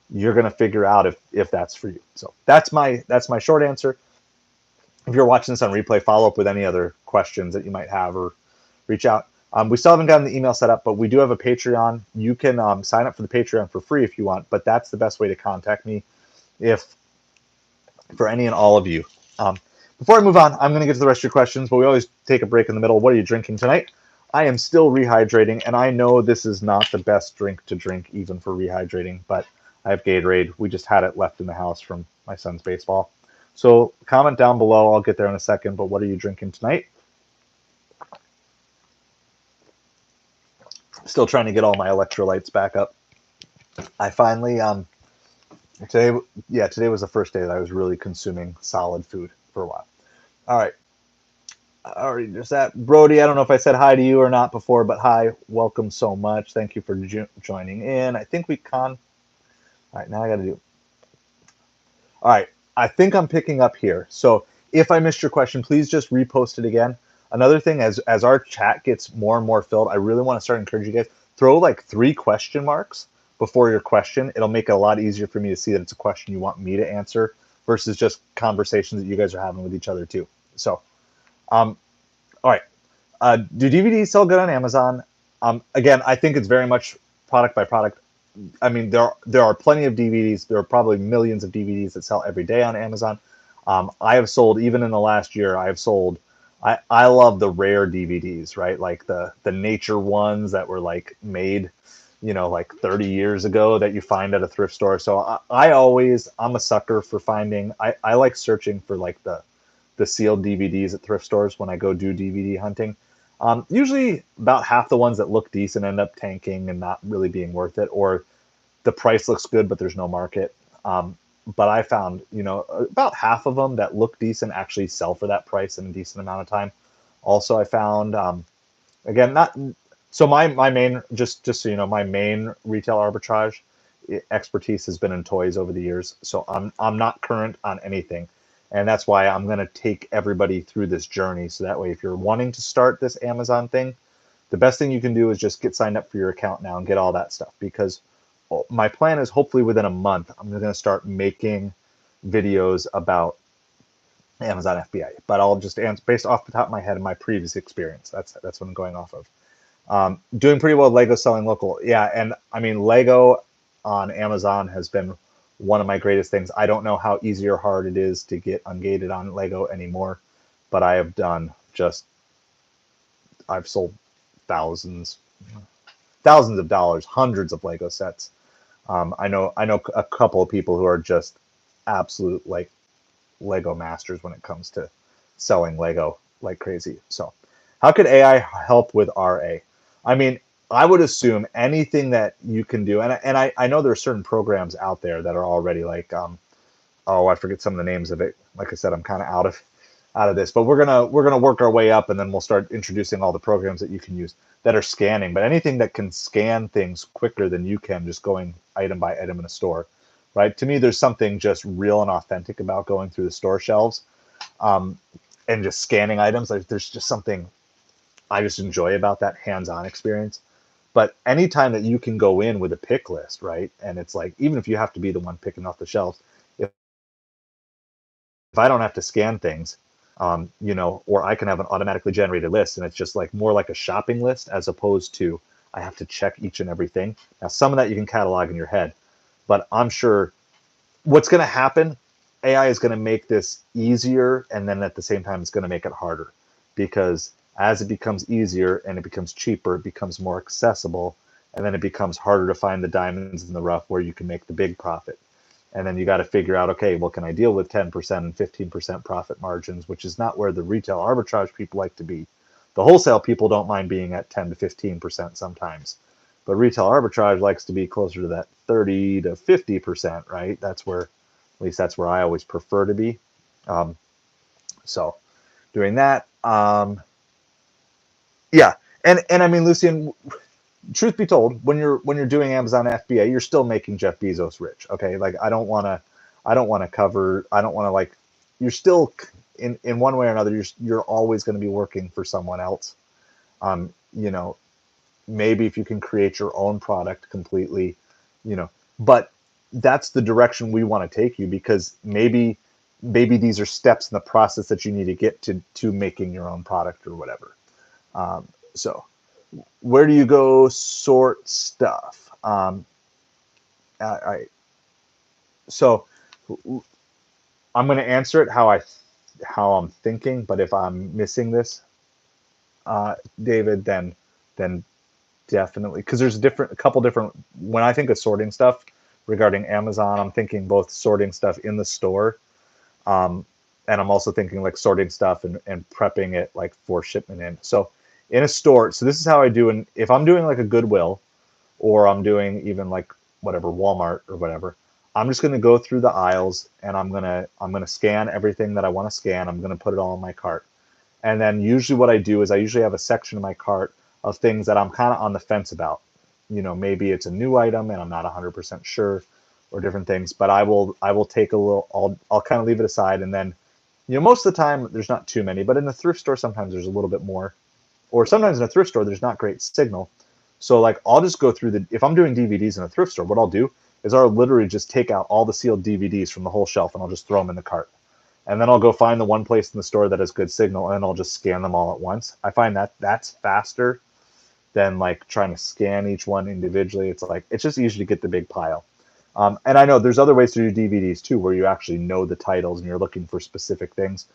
you're going to figure out if that's for you. So that's my short answer. If you're watching this on replay, follow up with any other questions that you might have, or reach out. We still haven't gotten the email set up, but we do have a Patreon. You can sign up for the Patreon for free if you want, but that's the best way to contact me if for any and all of you. Before I move on, I'm going to get to the rest of your questions, but we always take a break in the middle. What are you drinking tonight? I am still rehydrating, and I know this is not the best drink to drink even for rehydrating, but I have Gatorade. We just had it left in the house from my son's baseball. So comment down below. I'll get there in a second, but what are you drinking tonight? Still trying to get all my electrolytes back up. I finally, today was the first day that I was really consuming solid food for a while. All right. Already just that. Brody, I don't know if I said hi to you or not before, but hi. Welcome so much. Thank you for joining in. I think we All right, now I got to do. All right. I think I'm picking up here. So if I missed your question, please just repost it again. Another thing, as our chat gets more and more filled, I really want to start encouraging you guys, throw like 3 question marks before your question. It'll make it a lot easier for me to see that it's a question you want me to answer versus just conversations that you guys are having with each other too. So, all right. Do DVDs sell good on Amazon? Again, I think it's very much product by product. I mean, there are plenty of DVDs. There are probably millions of DVDs that sell every day on Amazon. I have sold, even in the last year, I love the rare DVDs, right? Like the nature ones that were like made, like 30 years ago that you find at a thrift store. So I'm a sucker for finding, I like searching for like the sealed DVDs at thrift stores when I go do DVD hunting. Usually about half the ones that look decent end up tanking and not really being worth it, or the price looks good, but there's no market. But I found, about half of them that look decent actually sell for that price in a decent amount of time. Also, I found, again, not so my main, just so you know, my main retail arbitrage expertise has been in toys over the years. So I'm not current on anything, and that's why I'm going to take everybody through this journey. So that way, if you're wanting to start this Amazon thing, the best thing you can do is just get signed up for your account now and get all that stuff, because my plan is hopefully within a month, I'm going to start making videos about Amazon FBA, but I'll just answer based off the top of my head and my previous experience. That's what I'm going off of. Doing pretty well. Lego selling local. Yeah. And I mean, Lego on Amazon has been one of my greatest things. I don't know how easy or hard it is to get ungated on Lego anymore, but I've sold thousands of dollars, hundreds of Lego sets. I know a couple of people who are just absolute like Lego masters when it comes to selling Lego like crazy. So how could AI help with RA? I mean, I would assume anything that you can do, and I know there are certain programs out there that are already like, I forget some of the names of it. Like I said, I'm kind of out of this, but we're gonna work our way up, and then we'll start introducing all the programs that you can use that are scanning. But anything that can scan things quicker than you can just going item by item in a store, right? To me, there's something just real and authentic about going through the store shelves and just scanning items. Like there's just something I just enjoy about that hands-on experience. But anytime that you can go in with a pick list, right? And it's like, even if you have to be the one picking off the shelves, if I don't have to scan things, or I can have an automatically generated list, and it's just like more like a shopping list as opposed to I have to check each and everything. Now, some of that you can catalog in your head, but I'm sure what's going to happen, AI is going to make this easier, and then at the same time, it's going to make it harder, because as it becomes easier and it becomes cheaper, it becomes more accessible, and then it becomes harder to find the diamonds in the rough where you can make the big profit. And then you got to figure out, okay, well, can I deal with 10% and 15% profit margins, which is not where the retail arbitrage people like to be. The wholesale people don't mind being at 10 to 15% sometimes, but retail arbitrage likes to be closer to that 30 to 50%, right? At least that's where I always prefer to be. So doing that. Yeah, and I mean, Lucian, truth be told, when you're doing Amazon FBA, you're still making Jeff Bezos rich. Okay, like I don't want to cover. I don't want to like. You're still in one way or another. You're always going to be working for someone else. You know, maybe if you can create your own product completely, but that's the direction we want to take you, because maybe these are steps in the process that you need to get to making your own product or whatever. So where do you go sort stuff? I so I'm going to answer it how I'm thinking, but if I'm missing this, David, then definitely, because there's a couple different. When I think of sorting stuff regarding Amazon, I'm thinking both sorting stuff in the store, and I'm also thinking like sorting stuff and prepping it like for shipment in. So in a store, so this is how I do. And if I'm doing like a Goodwill, or I'm doing even like whatever Walmart or whatever, I'm just going to go through the aisles and I'm gonna scan everything that I want to scan. I'm going to put it all in my cart. And then usually what I do is I usually have a section in my cart of things that I'm kind of on the fence about. Maybe it's a new item and I'm not 100% sure, or different things, but I will take a little, I'll kind of leave it aside. And then, most of the time there's not too many, but in the thrift store, sometimes there's a little bit more, or sometimes in a thrift store, there's not great signal. So like, I'll just go through if I'm doing DVDs in a thrift store, what I'll do is I'll literally just take out all the sealed DVDs from the whole shelf and I'll just throw them in the cart. And then I'll go find the one place in the store that has good signal, and I'll just scan them all at once. I find that that's faster than like trying to scan each one individually. It's just easy to get the big pile. And I know there's other ways to do DVDs too, where you actually know the titles and you're looking for specific things.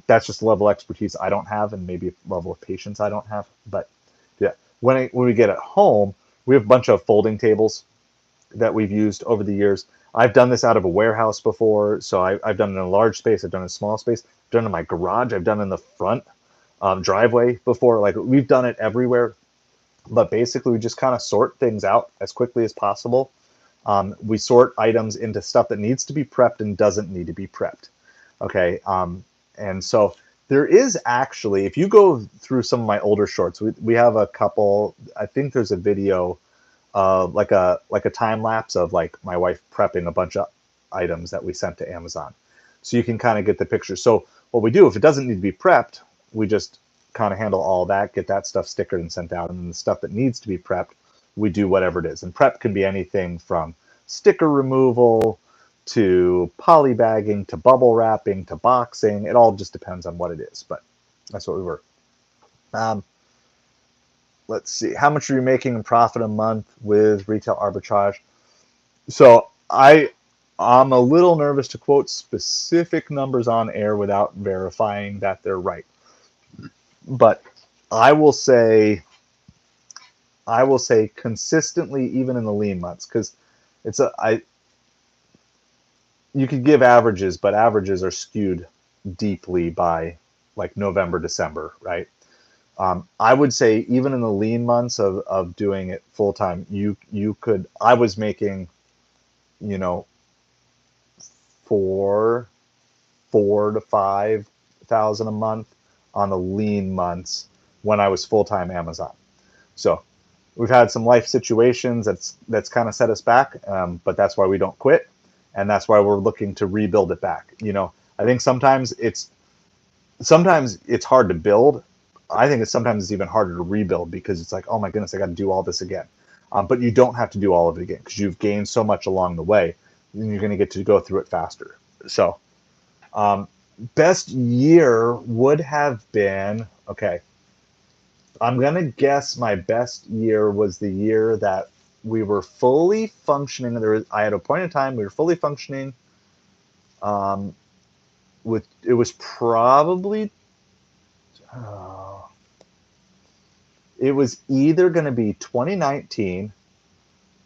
That's just a level of expertise I don't have, and maybe a level of patience I don't have. But yeah, when we get at home, we have a bunch of folding tables that we've used over the years. I've done this out of a warehouse before, so I've done it in a large space, I've done it in a small space, I've done it in my garage, I've done it in the front driveway before. Like, we've done it everywhere, but basically we just kind of sort things out as quickly as possible. We sort items into stuff that needs to be prepped and doesn't need to be prepped. Okay, and so there is actually, if you go through some of my older shorts, we have a couple. I think there's a video, like a time lapse of like my wife prepping a bunch of items that we sent to Amazon, so you can kind of get the picture. So what we do, if it doesn't need to be prepped, we just kind of handle all that, get that stuff stickered and sent out, and then the stuff that needs to be prepped, we do whatever it is. And prep can be anything from sticker removal to polybagging to bubble wrapping to boxing. It all just depends on what it is, but that's what we were. Let's see, how much are you making in profit a month with retail arbitrage? So I'm a little nervous to quote specific numbers on air without verifying that they're right. But I will say consistently, even in the lean months, because you could give averages, but averages are skewed deeply by like November, December, right? I would say even in the lean months of doing it full time, I was making, you know, four to 5,000 a month on the lean months when I was full time Amazon. So we've had some life situations that's kind of set us back, but that's why we don't quit, and that's why we're looking to rebuild it back. I think sometimes it's hard to build. I think sometimes it's even harder to rebuild, because it's like, oh my goodness, I got to do all this again. But you don't have to do all of it again, because you've gained so much along the way, and you're going to get to go through it faster. So, best year would have been, okay, I'm going to guess my best year was the year that we were fully functioning. I had a point in time we were fully functioning. It was probably, it was either going to be 2019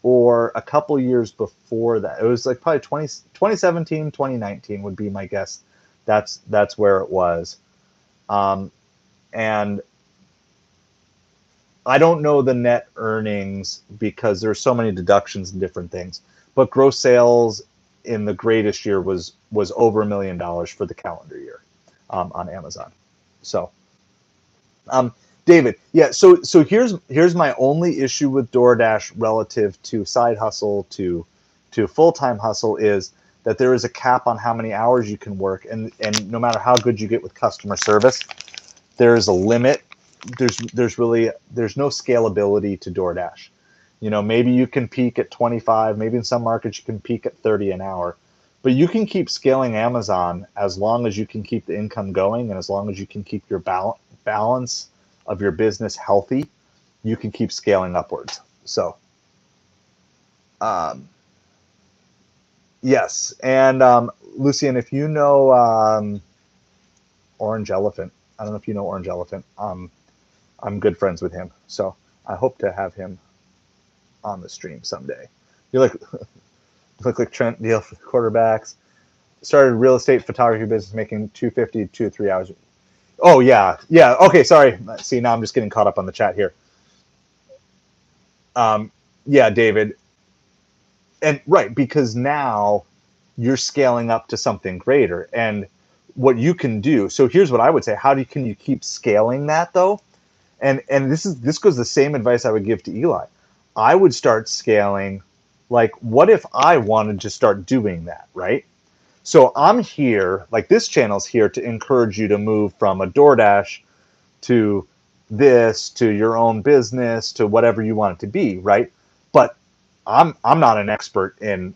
or a couple years before that. It was like probably 2017, 2019 would be my guess. That's where it was. And I don't know the net earnings because there's so many deductions and different things. But gross sales in the greatest year was over $1 million for the calendar year on Amazon. So, David, yeah. So here's my only issue with DoorDash relative to side hustle to full time hustle is that there is a cap on how many hours you can work, and no matter how good you get with customer service, there is a limit. There's no scalability to DoorDash. Maybe you can peak at 25, maybe in some markets you can peak at 30 an hour, but you can keep scaling Amazon as long as you can keep the income going and as long as you can keep your balance of your business healthy, you can keep scaling upwards. So, um, yes. And Lucian, if you know Orange Elephant, I don't know if you know Orange Elephant. I'm good friends with him, so I hope to have him on the stream someday. You look like Trent Deal for the quarterbacks. Started real estate photography business, making 250 2 to 3 hours. Oh yeah, yeah. Okay, sorry. See, now I'm just getting caught up on the chat here. Yeah, David, and right, because now you're scaling up to something greater, and what you can do. So here's what I would say: can you keep scaling that though? And this goes the same advice I would give to Eli. I would start scaling. Like, what if I wanted to start doing that, right? So I'm here, like this channel's here to encourage you to move from a DoorDash to this, to your own business, to whatever you want it to be, right? But I'm not an expert in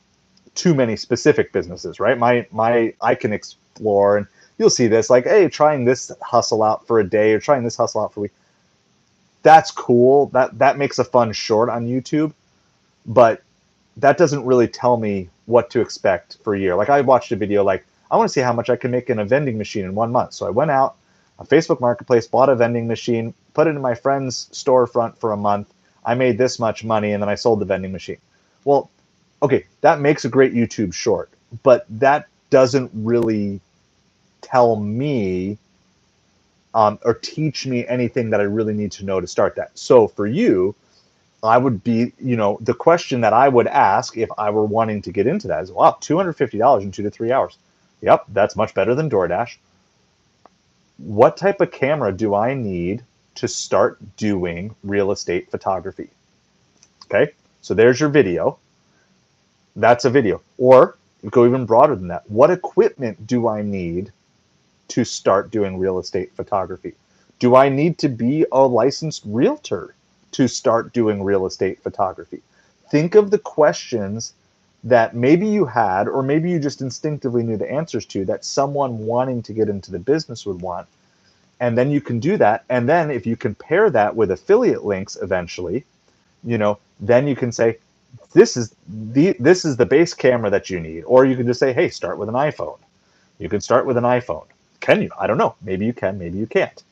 too many specific businesses, right? My I can explore, and you'll see this, like, hey, trying this hustle out for a day or trying this hustle out for a week. That's cool. That makes a fun short on YouTube, but that doesn't really tell me what to expect for a year. Like, I watched a video like, I want to see how much I can make in a vending machine in 1 month. So I went out on Facebook Marketplace, bought a vending machine, put it in my friend's storefront for a month. I made this much money, and then I sold the vending machine. Well, okay, that makes a great YouTube short, but that doesn't really tell me or teach me anything that I really need to know to start that. So for you, I would be, the question that I would ask if I were wanting to get into that is, wow, $250 in 2 to 3 hours. Yep, that's much better than DoorDash. What type of camera do I need to start doing real estate photography? Okay, so there's your video. That's a video. Or go even broader than that. What equipment do I need to start doing real estate photography? Do I need to be a licensed realtor to start doing real estate photography? Think of the questions that maybe you had, or maybe you just instinctively knew the answers to, that someone wanting to get into the business would want. And then you can do that. And then if you compare that with affiliate links eventually, then you can say, this is the base camera that you need. Or you can just say, hey, start with an iPhone. You can start with an iPhone. Can you? I don't know. Maybe you can, maybe you can't.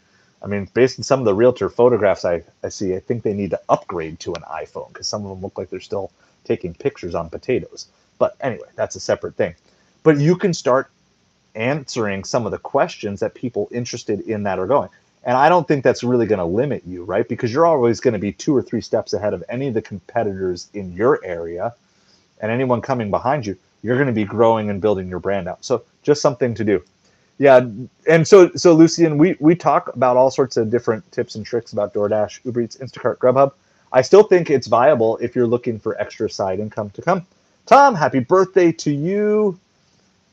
I mean, based on some of the realtor photographs I see, I think they need to upgrade to an iPhone because some of them look like they're still taking pictures on potatoes. But anyway, that's a separate thing. But you can start answering some of the questions that people interested in that are going. And I don't think that's really going to limit you, right? Because you're always going to be 2 or 3 steps ahead of any of the competitors in your area, and anyone coming behind you. You're going to be growing and building your brand out. So just something to do. Yeah, and so Lucian, we talk about all sorts of different tips and tricks about DoorDash, Uber Eats, Instacart, Grubhub. I still think it's viable if you're looking for extra side income to come. Tom, happy birthday to you.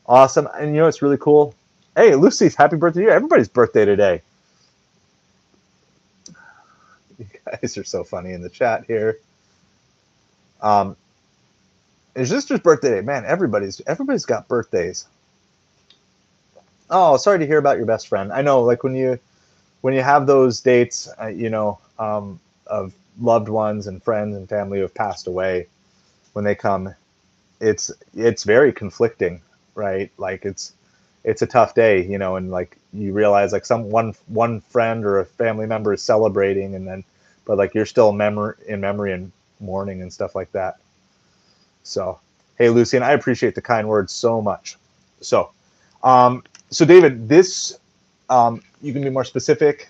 Awesome. And it's really cool. Hey, Lucy's happy birthday to you. Everybody's birthday today. You guys are so funny in the chat here. It's sister's birthday today. Man, everybody's got birthdays. Oh, sorry to hear about your best friend. I know, like when you have those dates, of loved ones and friends and family who have passed away, when they come, it's very conflicting, right? Like it's a tough day, and like you realize like one friend or a family member is celebrating, and then but like you're still in memory and mourning and stuff like that. So, hey, Lucian, I appreciate the kind words so much. So, David, this, you can be more specific.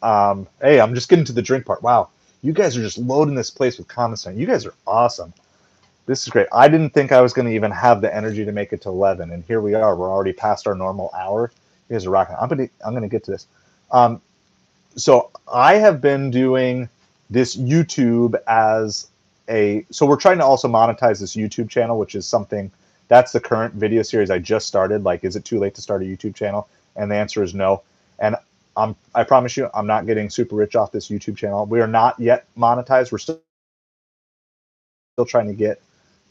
Hey, I'm just getting to the drink part. Wow, you guys are just loading this place with comments tonight. You guys are awesome. This is great. I didn't think I was going to even have the energy to make it to 11, and here we are. We're already past our normal hour. You guys are rocking. I'm gonna get to this. So I have been doing this YouTube as so we're trying to also monetize this YouTube channel, which is something that's the current video series I just started. Like, is it too late to start a YouTube channel? And the answer is no. And I promise you, I'm not getting super rich off this YouTube channel. We are not yet monetized. We're still trying to get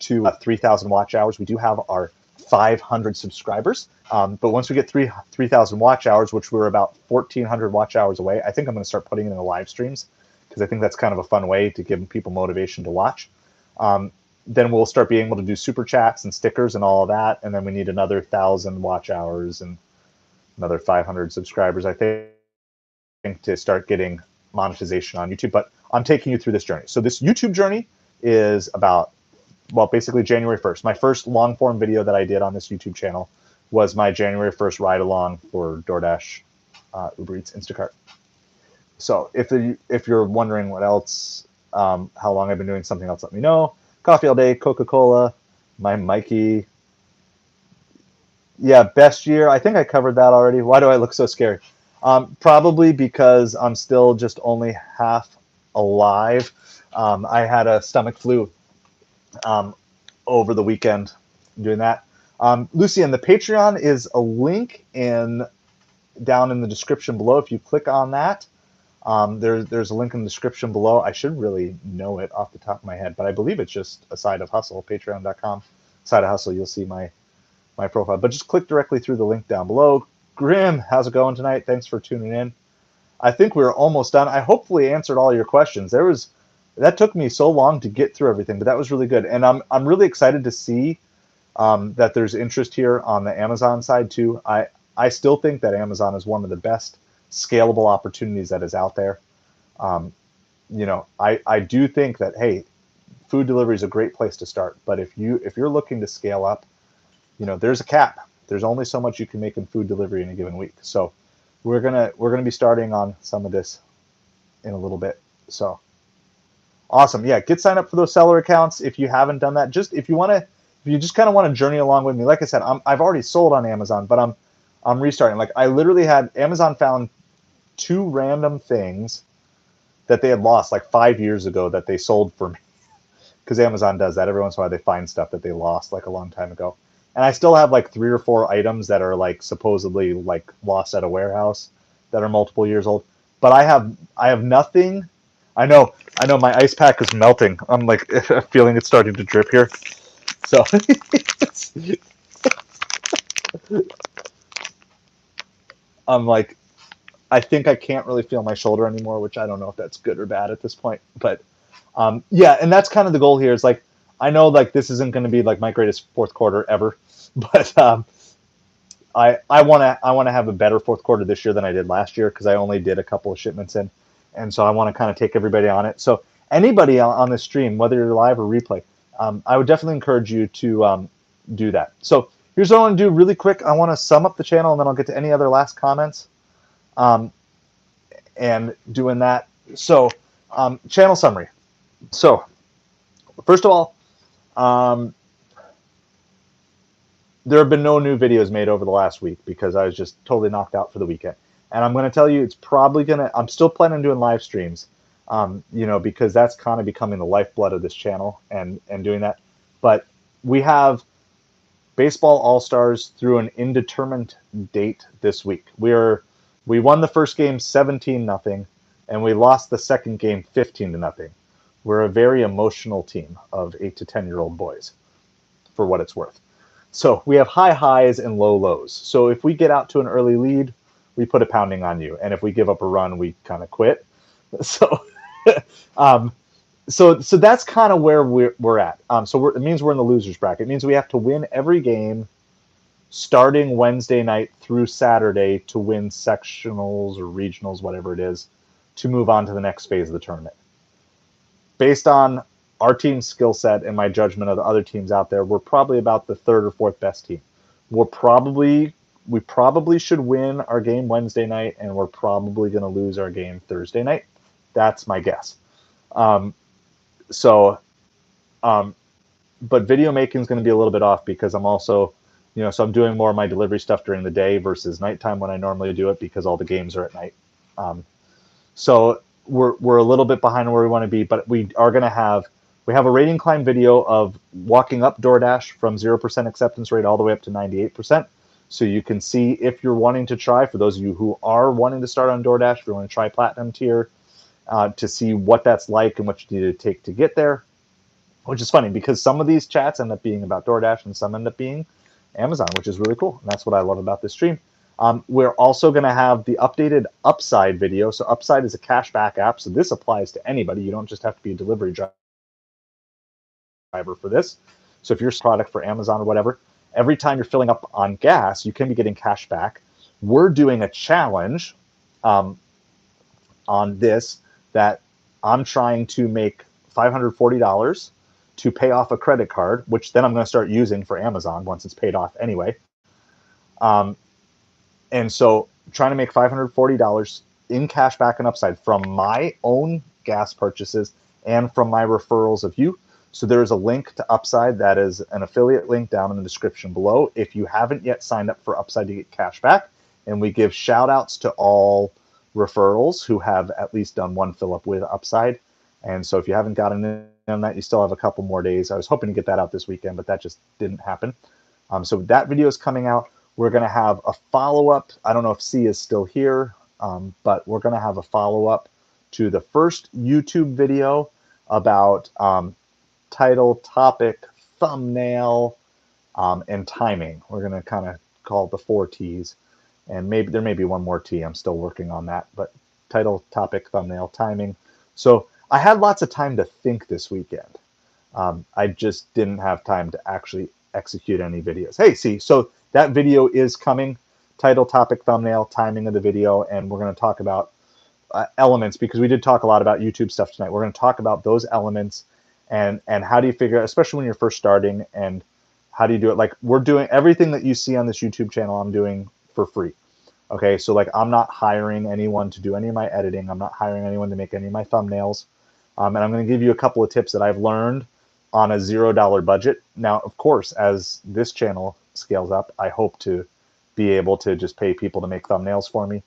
to 3,000 watch hours. We do have our 500 subscribers. But once we get 3,000 watch hours, which we're about 1,400 watch hours away, I think I'm going to start putting it in the live streams because I think that's kind of a fun way to give people motivation to watch. Then we'll start being able to do super chats and stickers and all of that. And then we need another 1,000 watch hours and another 500 subscribers, I think, to start getting monetization on YouTube. But I'm taking you through this journey. So this YouTube journey is about, well, basically January 1st. My first long form video that I did on this YouTube channel was my January 1st ride along for DoorDash, Uber Eats, Instacart. So if you're wondering what else, how long I've been doing something else, let me know. Coffee all day, Coca-Cola, my Mikey. Yeah, best year. I think I covered that already. Why do I look so scary? Probably because I'm still just only half alive. I had a stomach flu over the weekend doing that. Lucian, the Patreon is a link down in the description below. If you click on that, there's a link in the description below. I should really know it off the top of my head, but I believe it's just a Side of Hustle, patreon.com. Side of Hustle, you'll see my profile. But just click directly through the link down below. Grim, how's it going tonight? Thanks for tuning in. I think we're almost done. I hopefully answered all your questions. That took me so long to get through everything, but that was really good. And I'm really excited to see that there's interest here on the Amazon side too. I still think that Amazon is one of the best scalable opportunities that is out there. I do think that, hey, food delivery is a great place to start. But if you're looking to scale up, there's a cap. There's only so much you can make in food delivery in a given week. So we're gonna be starting on some of this in a little bit. So awesome. Yeah, get signed up for those seller accounts if you haven't done that. Just if you just kind of want to journey along with me. Like I said, I've already sold on Amazon, but I'm restarting. Like, I literally had Amazon found 2 random things that they had lost like 5 years ago that they sold for me. Because Amazon does that every once in a while. They find stuff that they lost like a long time ago. And I still have like 3 or 4 items that are like supposedly like lost at a warehouse that are multiple years old. But I have nothing. I know my ice pack is melting. I'm like feeling it starting to drip here. So I'm like, I think I can't really feel my shoulder anymore, which I don't know if that's good or bad at this point. But yeah, and that's kind of the goal here. Is like, I know like this isn't going to be like my greatest fourth quarter ever, but I want to have a better fourth quarter this year than I did last year because I only did a couple of shipments in, and so I want to kind of take everybody on it. So anybody on this stream, whether you're live or replay, I would definitely encourage you to do that. So here's what I want to do really quick. I want to sum up the channel, and then I'll get to any other last comments. And doing that. So channel summary. So first of all, there have been no new videos made over the last week because I was just totally knocked out for the weekend. And I'm going to tell you, it's probably going to, I'm still planning on doing live streams, because that's kind of becoming the lifeblood of this channel and doing that. But we have Baseball All-Stars through an indeterminate date this week. We won the first game 17-0, and we lost the second game 15-0. We're a very emotional team of 8 to 10-year-old boys, for what it's worth. So we have high highs and low lows. So if we get out to an early lead, we put a pounding on you, and if we give up a run, we kind of quit. So, so that's kind of where we're at. It means we're in the losers bracket. It means we have to win every game starting Wednesday night through Saturday to win sectionals or regionals, whatever it is, to move on to the next phase of the tournament. Based on our team's skill set and my judgment of the other teams out there, we're probably about the 3rd or 4th best team. We probably should win our game Wednesday night, and we're probably going to lose our game Thursday night. That's my guess. But video making is going to be a little bit off because I'm also, So I'm doing more of my delivery stuff during the day versus nighttime when I normally do it because all the games are at night. So we're a little bit behind where we want to be, but we have a rating climb video of walking up DoorDash from 0% acceptance rate all the way up to 98%. So you can see if you're wanting to try, for those of you who are wanting to start on DoorDash, if you want to try Platinum tier, to see what that's like and what you need to take to get there. Which is funny because some of these chats end up being about DoorDash and some end up being Amazon, which is really cool. And that's what I love about this stream. We're also going to have the updated Upside video. So Upside is a cashback app. So this applies to anybody. You don't just have to be a delivery driver for this. So if you're a product for Amazon or whatever, every time you're filling up on gas, you can be getting cash back. We're doing a challenge on this that I'm trying to make $540 to pay off a credit card, which then I'm going to start using for Amazon once it's paid off anyway. And so trying to make $540 in cash back and Upside from my own gas purchases and from my referrals of you. So there's a link to Upside that is an affiliate link down in the description below. If you haven't yet signed up for Upside to get cash back, and we give shout outs to all referrals who have at least done one fill up with Upside. And so if you haven't gotten in on that, you still have a couple more days. I was hoping to get that out this weekend, but that just didn't happen. So that video is coming out. We're going to have a follow-up. I don't know if C is still here, but we're going to have a follow-up to the first YouTube video about title, topic, thumbnail, and timing. We're going to kind of call it the 4 T's. And maybe there may be one more T. I'm still working on that. But title, topic, thumbnail, timing. So I had lots of time to think this weekend. I just didn't have time to actually execute any videos. Hey, see, so that video is coming. Title, topic, thumbnail, timing of the video. And we're going to talk about elements because we did talk a lot about YouTube stuff tonight. We're going to talk about those elements and how do you figure out, especially when you're first starting, and how do you do it? Like, we're doing everything that you see on this YouTube channel, I'm doing for free. Okay, so like I'm not hiring anyone to do any of my editing. I'm not hiring anyone to make any of my thumbnails. And I'm going to give you a couple of tips that I've learned on a $0 budget. Now, of course, as this channel scales up, I hope to be able to just pay people to make thumbnails for me,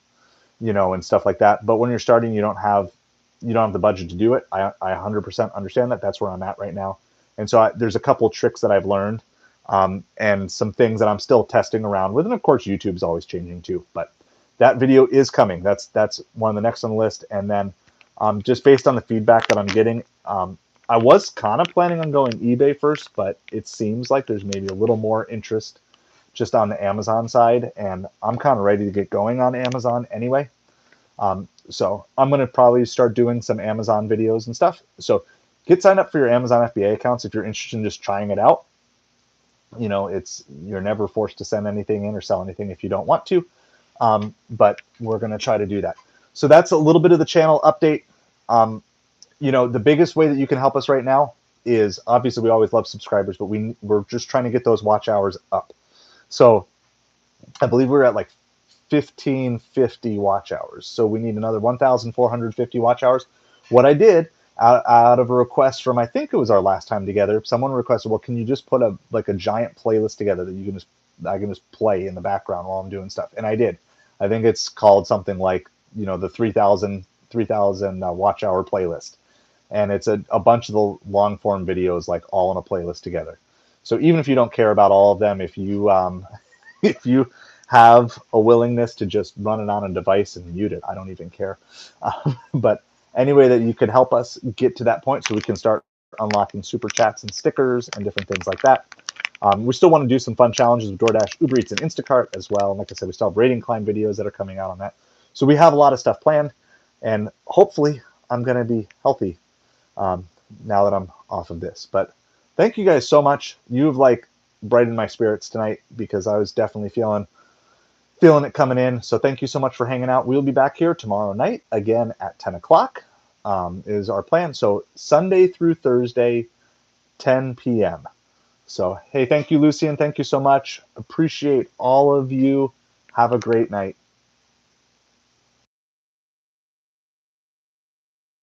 and stuff like that. But when you're starting, you don't have the budget to do it. I 100% understand that. That's where I'm at right now. And so there's a couple of tricks that I've learned. And some things that I'm still testing around with. And of course, YouTube's always changing too. But that video is coming. That's one of the next on the list. And then just based on the feedback that I'm getting, I was kind of planning on going eBay first, but it seems like there's maybe a little more interest just on the Amazon side. And I'm kind of ready to get going on Amazon anyway. So I'm going to probably start doing some Amazon videos and stuff. So get signed up for your Amazon FBA accounts if you're interested in just trying it out. You're never forced to send anything in or sell anything if you don't want to, but we're going to try to do that. So that's a little bit of the channel update. The biggest way that you can help us right now is, obviously we always love subscribers, but we're just trying to get those watch hours up. So I believe we're at like 1,550 watch hours. So we need another 1,450 watch hours. What I did, out of a request from, I think it was our last time together, someone requested, well, can you just put a giant playlist together that I can just play in the background while I'm doing stuff? And I did. I think it's called something like, the 3,000 watch hour playlist. And it's a bunch of the long form videos, like all in a playlist together. So even if you don't care about all of them, if you have a willingness to just run it on a device and mute it, I don't even care. But any way that you could help us get to that point so we can start unlocking super chats and stickers and different things like that. We still want to do some fun challenges with DoorDash, Uber Eats, and Instacart as well. And like I said, we still have rating climb videos that are coming out on that. So we have a lot of stuff planned, and hopefully I'm going to be healthy now that I'm off of this. But thank you guys so much. You've brightened my spirits tonight because I was definitely feeling it coming in. So thank you so much for hanging out. We'll be back here tomorrow night again at 10 o'clock is our plan. So Sunday through Thursday, 10 p.m. So, hey, thank you, Lucian. Thank you so much. Appreciate all of you. Have a great night.